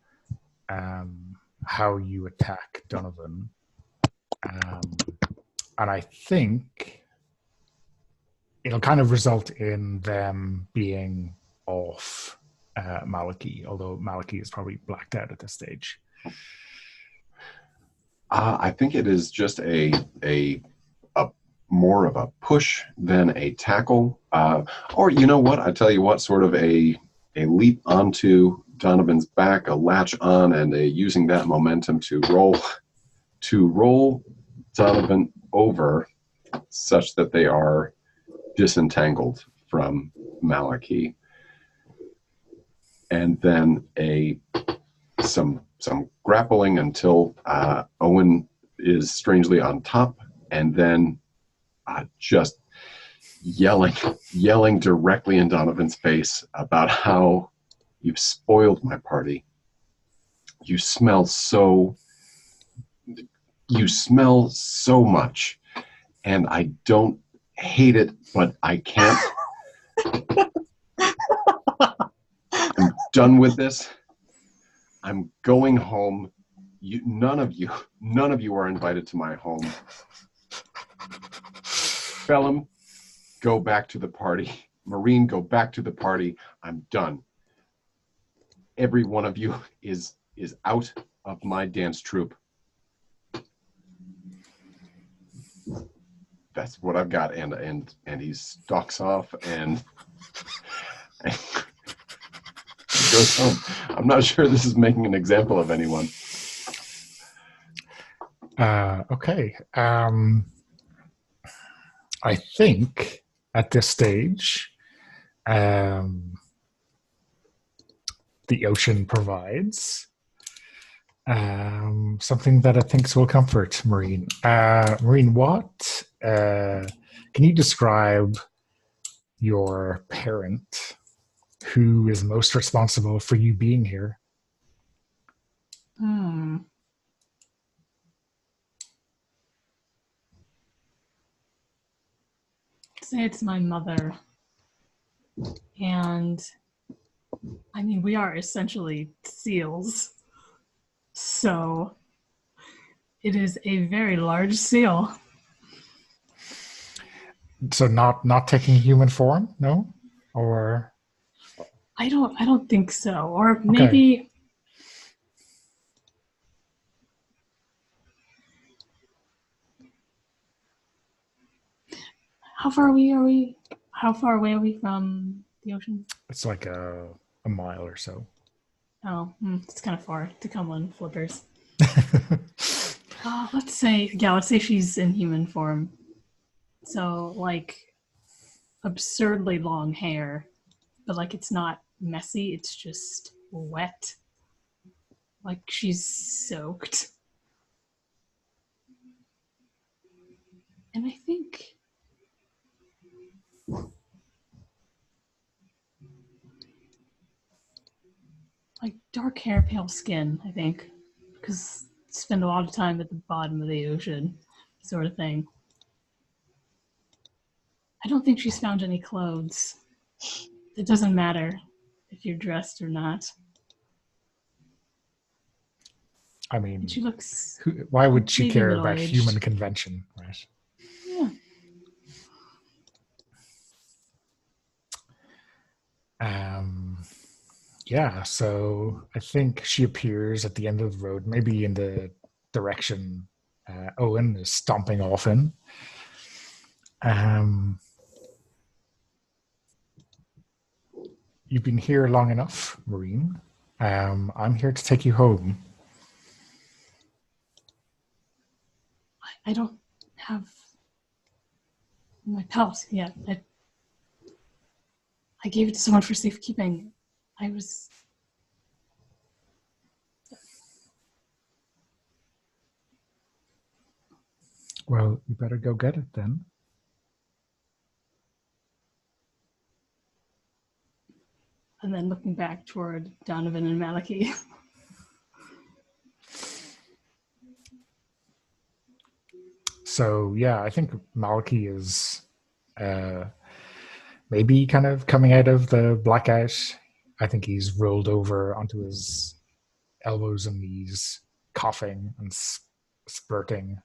you attack Donovan? And I think it'll kind of result in them being off Maliki, although Maliki is probably blacked out at this stage. I think it is just a more of a push than a tackle, or you know what? I tell you what, sort of a leap onto Donovan's back, a latch on, and using that momentum to roll Donovan over, such that they are disentangled from Maliki, and then some grappling until Owen is strangely on top, and then just yelling directly in Donovan's face about how you've spoiled my party. You smell so much, and I don't hate it, but I can't. I'm done with this. I'm going home. None of you are invited to my home. Bellum, go back to the party. Marine, go back to the party. I'm done. Every one of you is out of my dance troupe. That's what I've got, and he stalks off and goes home. I'm not sure this is making an example of anyone. Okay. I think at this stage, the ocean provides something that I think will comfort Marine. Marine, what can you describe your parent who is most responsible for you being here? Say it's my mother. And I mean, we are essentially seals. So it is a very large seal. So not taking human form, no? Or I don't think so. Or maybe okay. How far away are we from the ocean? It's like a mile or so. Oh, it's kind of far to come on flippers. Let's say she's in human form. So, like, absurdly long hair, but, like, it's not messy, it's just wet. Like, she's soaked. And I think... like, dark hair, pale skin, I think. Because spend a lot of time at the bottom of the ocean, sort of thing. I don't think she's found any clothes. It doesn't matter if you're dressed or not. I mean, she looks. Why would she care about middle-aged. human convention, right? Yeah. Yeah, so I think she appears at the end of the road, maybe in the direction Owen is stomping off in. you've been here long enough, Marine. I'm here to take you home. I don't have my pelt yet. I gave it to someone for safekeeping. I was... Well, you better go get it then. And then looking back toward Donovan and Malachi. So yeah, I think Malachi is maybe kind of coming out of the blackout. I think he's rolled over onto his elbows and knees, coughing and spurting.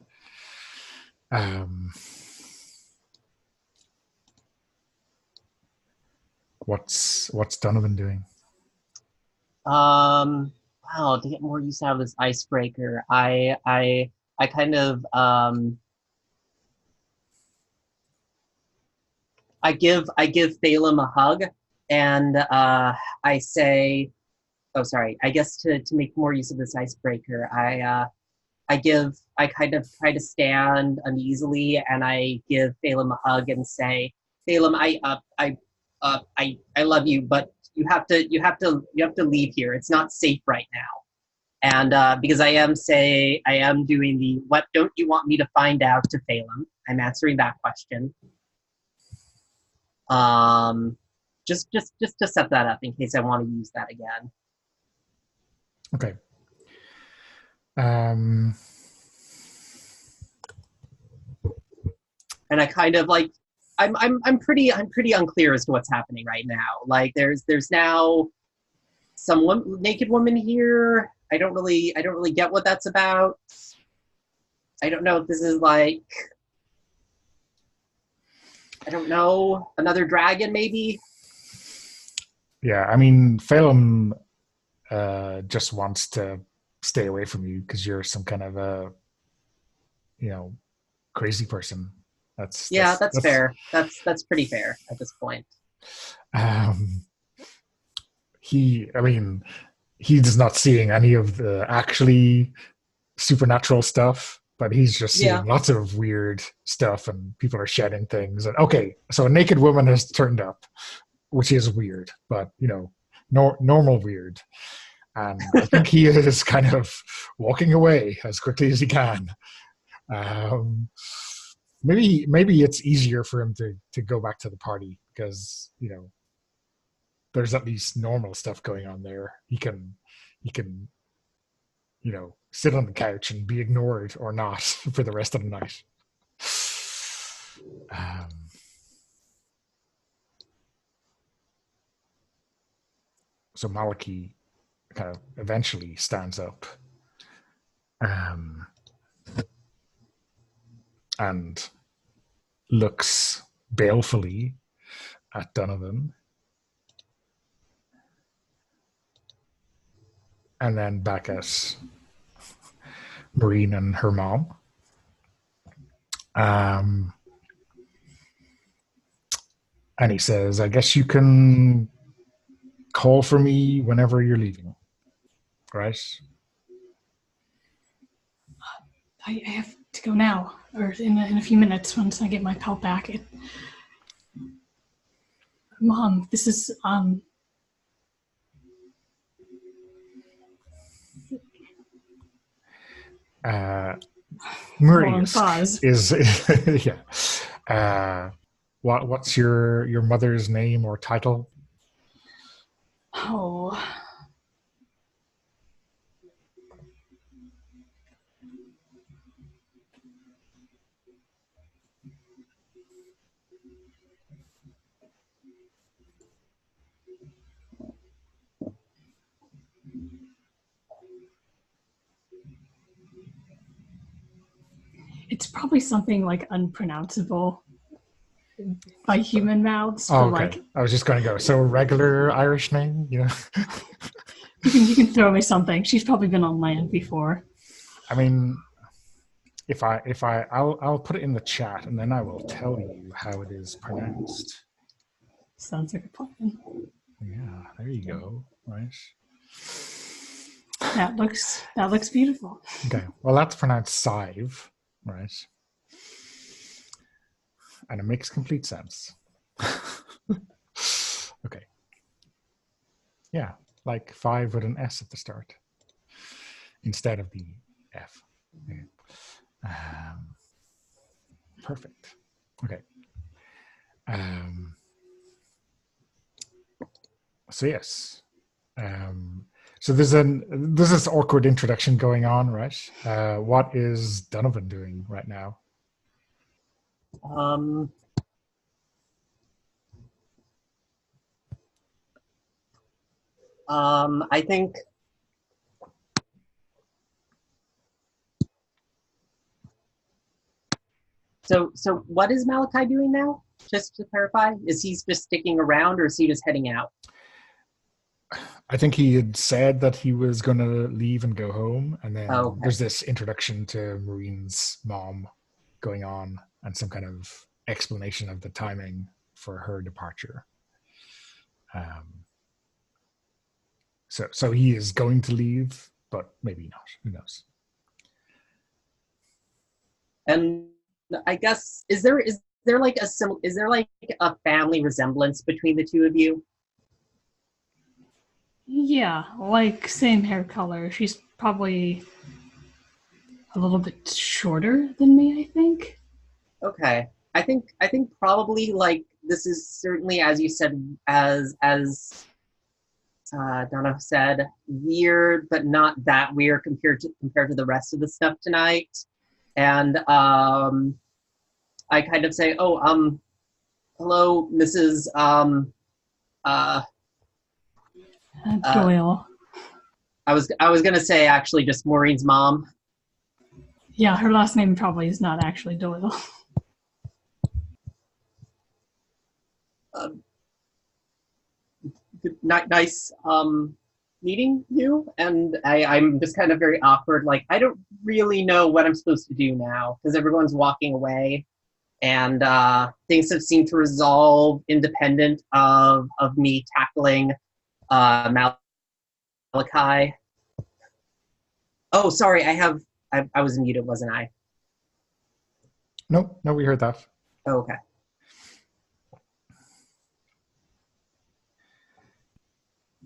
What's Donovan doing? Wow, to get more use out of this icebreaker, I kind of I give Phelim a hug, and I say, oh sorry, I guess to make more use of this icebreaker, I kind of try to stand uneasily, and I give Phelim a hug and say, Phelim, I love you, but you have to leave here. It's not safe right now. And because I am doing the what don't you want me to find out to Phelim. I'm answering that question. Just to set that up in case I want to use that again. Okay. And I kind of like I'm pretty unclear as to what's happening right now. Like there's now some naked woman here. I don't really get what that's about. I don't know if this is like, I don't know, another dragon maybe. Yeah, I mean, Phelim just wants to stay away from you because you're some kind of a, crazy person. That's fair. That's pretty fair at this point. He's not seeing any of the actually supernatural stuff, but he's just seeing lots of weird stuff, and people are shedding things. And okay, so a naked woman has turned up, which is weird, but normal weird. And I think he is kind of walking away as quickly as he can. Maybe it's easier for him to go back to the party because there's at least normal stuff going on there. He can sit on the couch and be ignored or not for the rest of the night. So Malachi kind of eventually stands up and looks balefully at Donovan, and then back at Marine and her mom. And he says, I guess you can call for me whenever you're leaving, right? I have to go now, or in a few minutes once I get my pelt back. Mom, this is Murius is yeah. What's your mother's name or title? Oh. It's probably something like unpronounceable by human mouths. Oh, okay. I was just going to go. So a regular Irish name, You can throw me something. She's probably been on land before. I mean, I'll put it in the chat and then I will tell you how it is pronounced. Sounds like a plan. Yeah, there you go. Right. That looks beautiful. Okay. Well, that's pronounced Sive, right? And it makes complete sense. Okay. Yeah, like 5 with an S at the start instead of the F. Yeah. Perfect. Okay. Um, so yes. So there's this awkward introduction going on, right? What is Donovan doing right now? Um, I think so. So what is Malachi doing now? Just to clarify, is he just sticking around, or is he just heading out? I think he had said that he was going to leave and go home, and Oh, then okay. there's this introduction to Maureen's mom going on, and some kind of explanation of the timing for her departure. So he is going to leave, but maybe not. Who knows? And I guess is there like a family resemblance between the two of you? Yeah, like same hair color. She's probably a little bit shorter than me, I think. Okay. I think probably like this is certainly, as you said, as Donna said, weird, but not that weird compared to the rest of the stuff tonight. And I kind of say, oh, hello, Mrs. Uh, uh, Doyle. I was gonna say actually just Maureen's mom. Yeah, her last name probably is not actually Doyle. Uh, nice meeting you, and I'm just kind of very awkward. Like I don't really know what I'm supposed to do now because everyone's walking away, and things have seemed to resolve independent of me tackling Malachi. Oh, sorry, I was muted, wasn't I? No, we heard that. Oh, okay.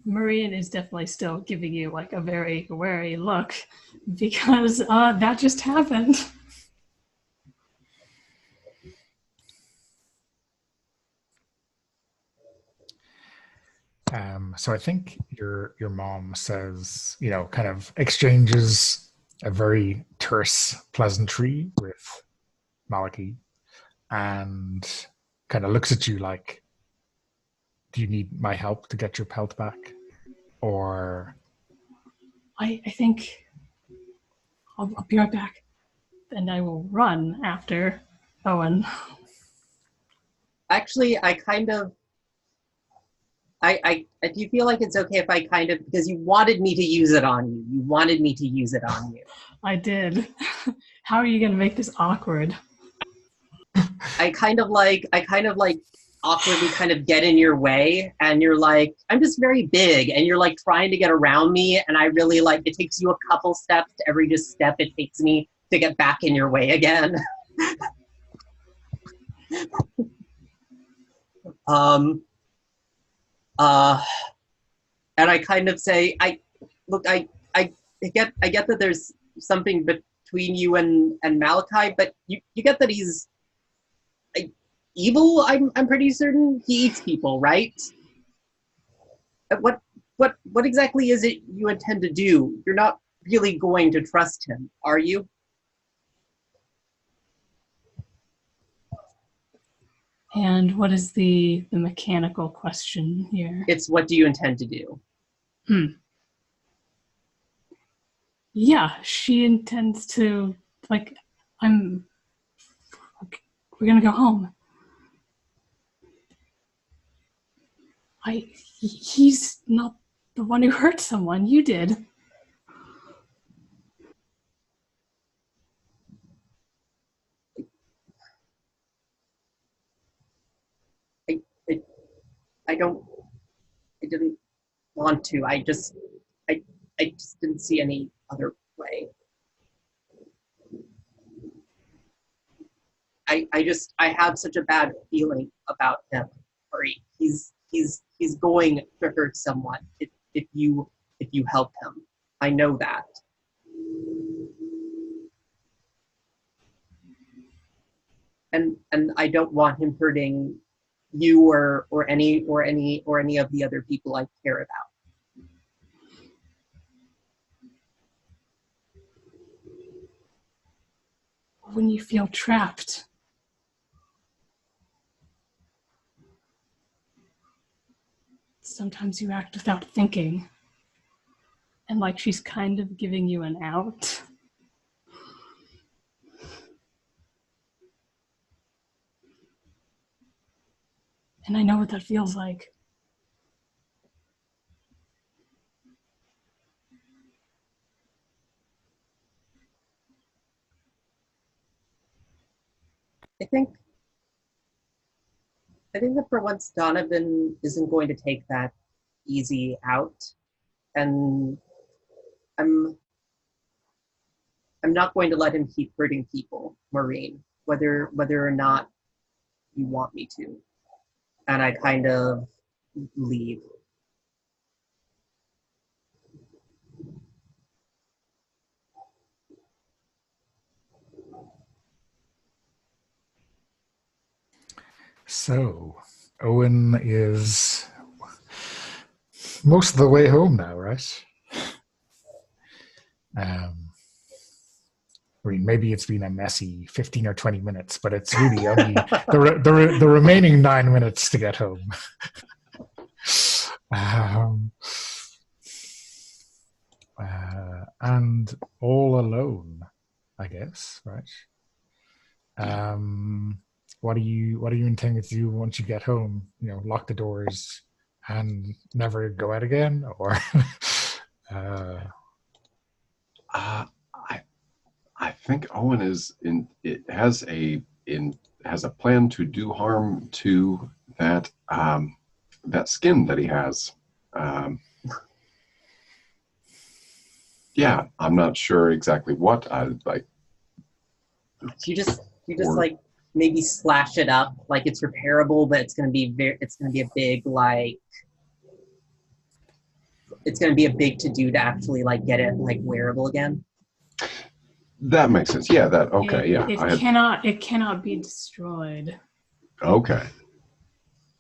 Marian is definitely still giving you like a very wary look because that just happened. So I think your mom says, kind of exchanges a very terse pleasantry with Malachi, and kind of looks at you like, "Do you need my help to get your pelt back?" Or I think I'll be right back. And I will run after Owen. Actually, I do you feel like it's okay if I kind of, because you wanted me to use it on you. You wanted me to use it on you. I did. How are you going to make this awkward? I kind of like awkwardly kind of get in your way, and you're like, I'm just very big, and you're like trying to get around me, and I really like it takes you a couple steps to every just step it takes me to get back in your way again. um uh and I kind of say, I get that there's something between you and Malachi, but you get that he's like, evil. I'm pretty certain he eats people, right? What what exactly is it you intend to do? You're not really going to trust him, are you? And what is the mechanical question here? It's what do you intend to do? Yeah, she intends to, like, I'm. We're gonna go home. He's not the one who hurt someone. You did. I I, I don't didn't want to. I just didn't see any other way. I have such a bad feeling about him. Or he's going to hurt someone if you help him. I know that. And I don't want him hurting you or any of the other people I care about. When you feel trapped, sometimes you act without thinking. And like she's kind of giving you an out. And I know what that feels like. I think that for once Donovan isn't going to take that easy out, and I'm not going to let him keep hurting people, Maureen, whether or not you want me to. And I kind of leave. So, Owen is most of the way home now, right? I mean, maybe it's been a messy 15 or 20 minutes, but it's really only the remaining 9 minutes to get home. And all alone, I guess, right? What are you intending to do once you get home? You know, lock the doors and never go out again, or? I think Owen has a plan to do harm to that that skin that he has. Yeah, I'm not sure exactly what I like. You just like maybe slash it up like it's repairable, but it's gonna be a big it's gonna be a big to do to actually like get it like wearable again. That makes sense. Yeah. It cannot be destroyed. Okay.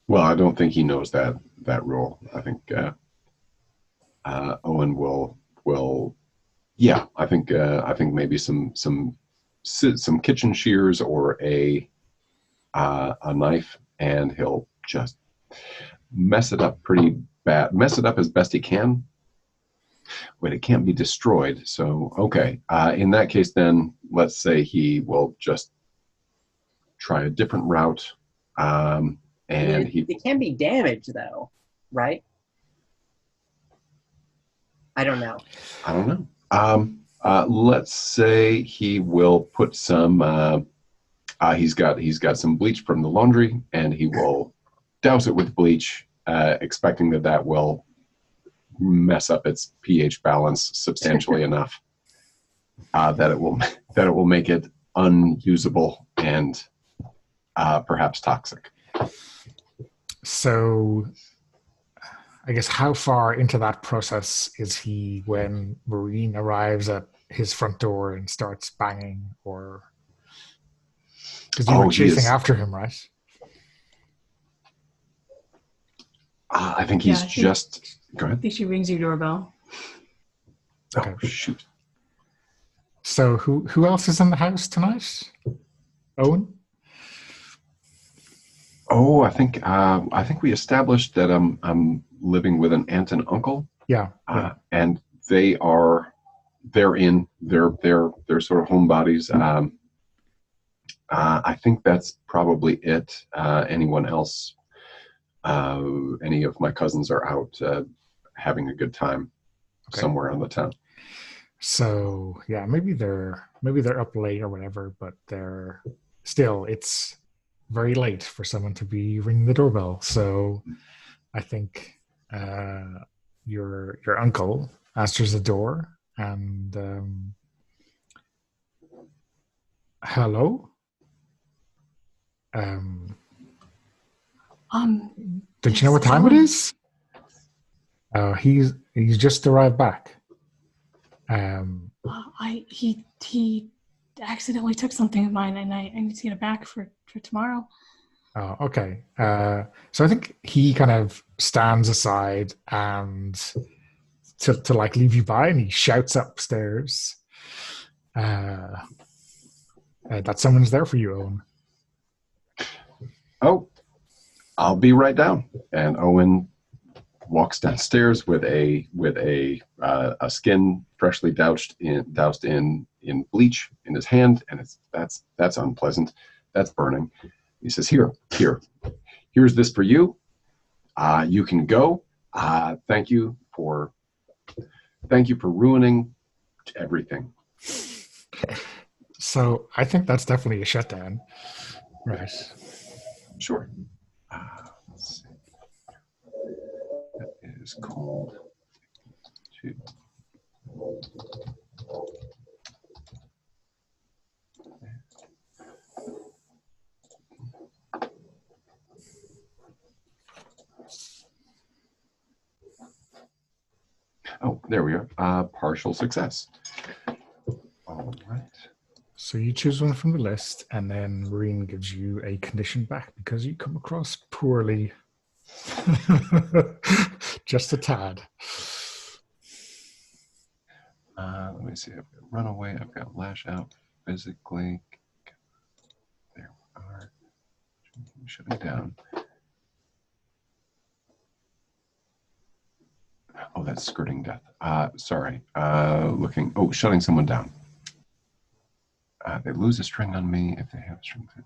Well, I don't think he knows that rule. I think Owen will. Yeah, I think maybe some kitchen shears or a knife, and he'll just mess it up pretty bad. Mess it up as best he can. But it can't be destroyed. So, okay. In that case, then, let's say he will just try a different route. It can be damaged, though, right? I don't know. Let's say he will put some. He's got some bleach from the laundry, and he will douse it with bleach, expecting that will mess up its pH balance substantially enough that it will make it unusable and perhaps toxic. So, I guess how far into that process is he when Maureen arrives at his front door and starts banging, or because you were chasing after him, right? I think he's just. Go ahead. I think she rings your doorbell. Okay. Oh, shoot. So who else is in the house tonight? Owen? Oh, I think we established that I'm living with an aunt and uncle. Yeah. And they're sort of homebodies. I think that's probably it. Anyone else? Any of my cousins are out having a good time somewhere in the town. So yeah, maybe they're up late or whatever, but they're still, it's very late for someone to be ringing the doorbell. So I think your uncle answers the door and hello. Um, don't you know Is what time it Owen? is? He's just arrived back. He accidentally took something of mine, and I need to get it back for tomorrow. Oh, okay. So I think he kind of stands aside and to like leave you by, and he shouts upstairs that someone's there for you, Owen. Oh, I'll be right down. And Owen walks downstairs with a skin freshly doused in bleach in his hand, and that's unpleasant. That's burning. He says, here's this for you. You can go. Thank you for ruining everything. So I think that's definitely a shutdown. Right. Sure. Let's see. That is called. Oh, there we are. Partial success. All right. So you choose one from the list, and then Marine gives you a condition back because you come across poorly. Just a tad. Let me see. I've got runaway. I've got lash out physically. There we are. Shutting down. Oh, that's skirting death. Sorry. Looking. Oh, shutting someone down. They lose a string on me if they have a string on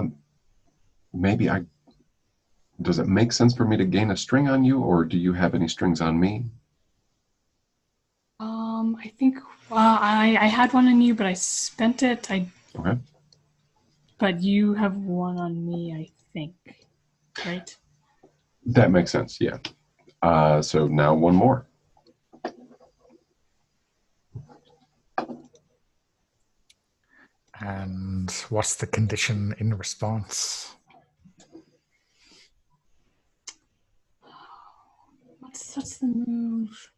me. Maybe I. Does it make sense for me to gain a string on you, or do you have any strings on me? I think I had one on you, but I spent it. Okay. But you have one on me, I think. Right? That makes sense. Yeah. So now one more. And what's the condition in response? What's the move?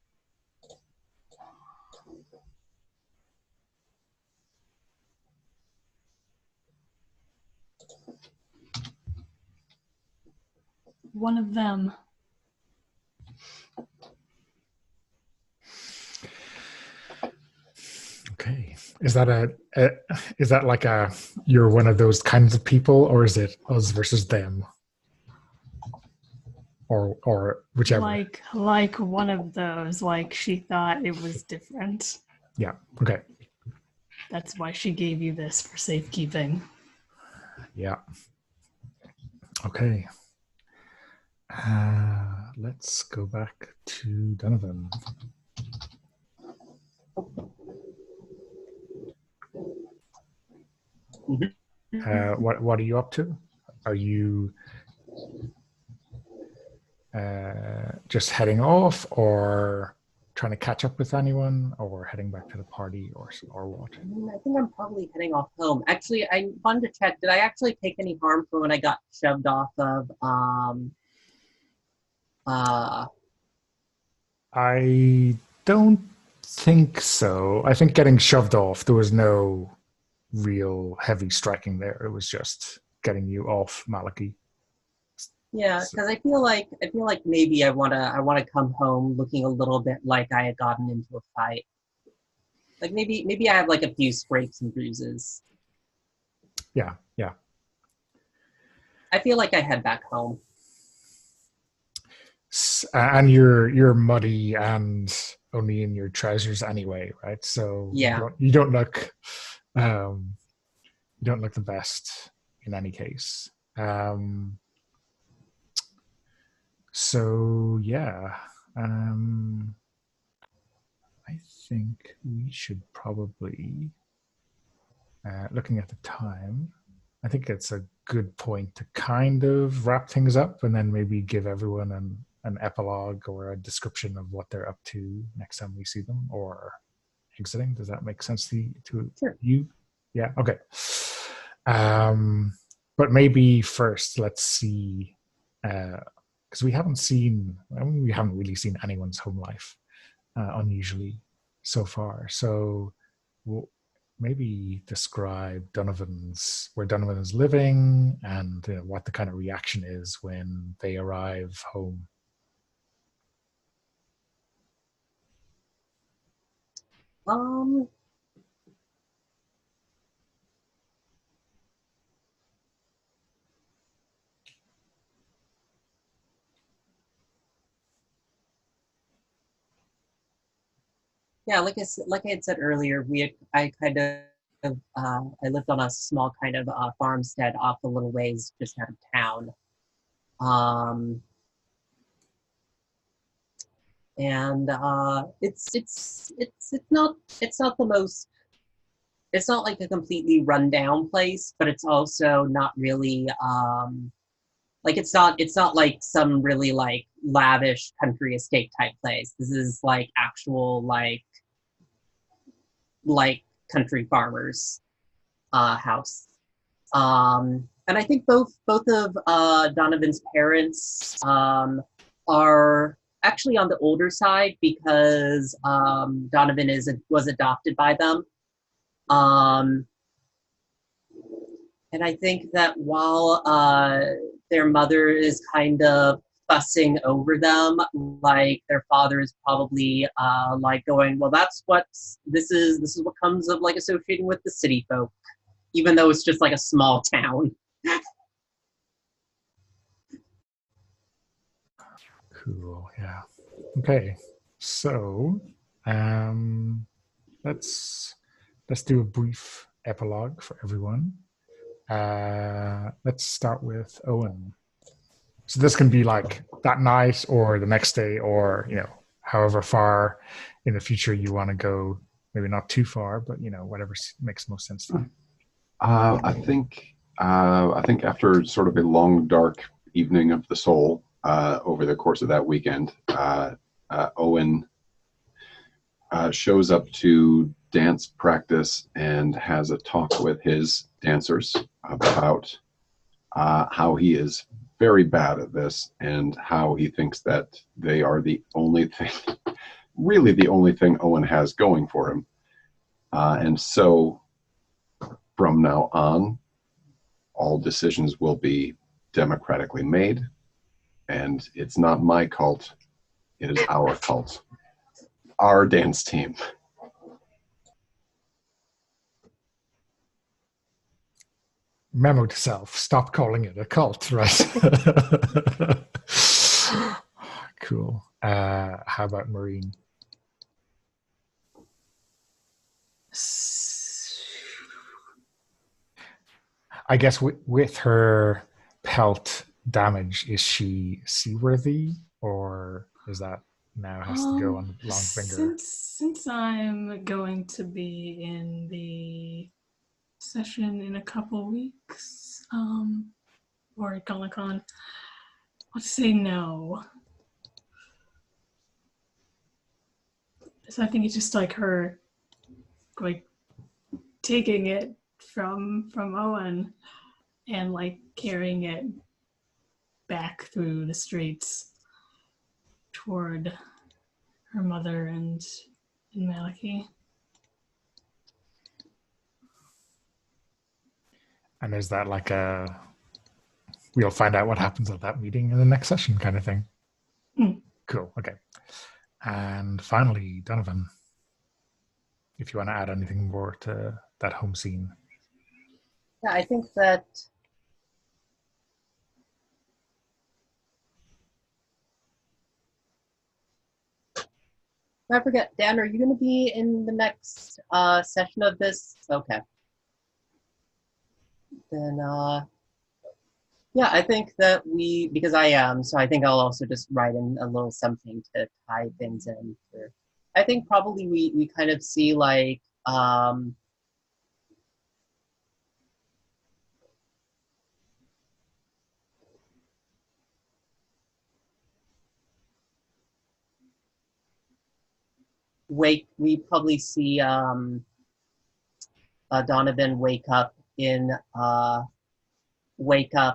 One of them. Okay. Is that like you're one of those kinds of people, or is it us versus them? Or whichever. Like one of those. Like she thought it was different. Yeah. Okay. That's why she gave you this for safekeeping. Yeah. Okay. Let's go back to Donovan. What are you up to? Are you just heading off, or trying to catch up with anyone, or heading back to the party, or what? I think I'm probably heading off home. Actually, I wanted to check. Did I actually take any harm from when I got shoved off of I don't think so. I think getting shoved off, there was no real heavy striking there. It was just getting you off Maliki. Yeah, because I feel like maybe I wanna come home looking a little bit like I had gotten into a fight. Like maybe I have like a few scrapes and bruises. Yeah. I feel like I head back home. And you're muddy and only in your trousers anyway, right? So Yeah. you don't look the best in any case. So yeah, I think we should probably looking at the time, I think it's a good point to kind of wrap things up and then maybe give everyone an epilogue or a description of what they're up to next time we see them or exiting. Does that make sense to Sure. you? Yeah, okay. But maybe first let's see, because we haven't really seen anyone's home life unusually so far. So we'll maybe describe where Donovan is living and what the kind of reaction is when they arrive home. Yeah, like I had said earlier, I kind of I lived on a small kind of farmstead off a little ways just out of town. And it's not the most, it's not like a completely rundown place, but it's also not really like it's not like some really like lavish country estate type place. This is like actual like country farmers house. And I think both of Donovan's parents are actually on the older side because Donovan was adopted by them. Um, and I think that while their mother is kind of fussing over them, like their father is probably like going, well, this is what comes of like associating with the city folk, even though it's just like a small town. Cool. Yeah. Okay. So let's do a brief epilogue for everyone. Let's start with Owen. So this can be like that night or the next day or, however far in the future you want to go. Maybe not too far, but, whatever makes most sense to you. I think after sort of a long, dark evening of the soul over the course of that weekend, Owen shows up to dance practice and has a talk with his dancers about how he is very bad at this and how he thinks that they are the only thing, really the only thing Owen has going for him. And so from now on, all decisions will be democratically made, and it's not my cult, it is our cult, our dance team. Memo to self, stop calling it a cult, right? Cool. How about Maureen? I guess with her pelt damage, is she seaworthy, or is that now has to go on long finger? Since I'm going to be in the session in a couple weeks, or at GauntletCon, let's say no. So I think it's just like her, like taking it from Owen and like carrying it back through the streets toward her mother and Malachi. And is that like we'll find out what happens at that meeting in the next session kind of thing? Cool. Okay. And finally, Donovan, if you want to add anything more to that home scene. Yeah, I think that I forget, Dan, are you going to be in the next session of this? Okay. Then, yeah, I think that because I am, so I think I'll also just write in a little something to tie things in. I think probably we kind of see like, we probably see Donovan wake up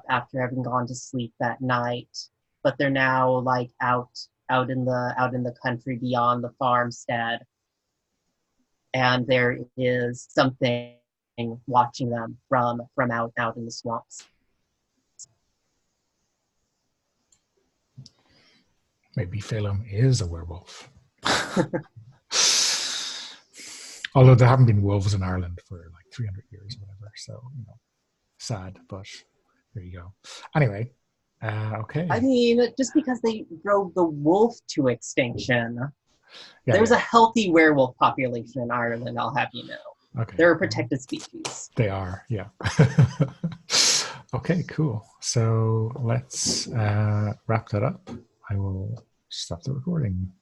after having gone to sleep that night, but they're now like out in the country beyond the farmstead, and there is something watching them from out in the swamps. Maybe Phelim is a werewolf. Although there haven't been wolves in Ireland for like 300 years or whatever, so sad, but there you go. Anyway, okay. I mean, just because they drove the wolf to extinction, there's a healthy werewolf population in Ireland, I'll have you know. Okay. They're a protected species. They are, yeah. Okay, cool. So let's wrap that up. I will stop the recording.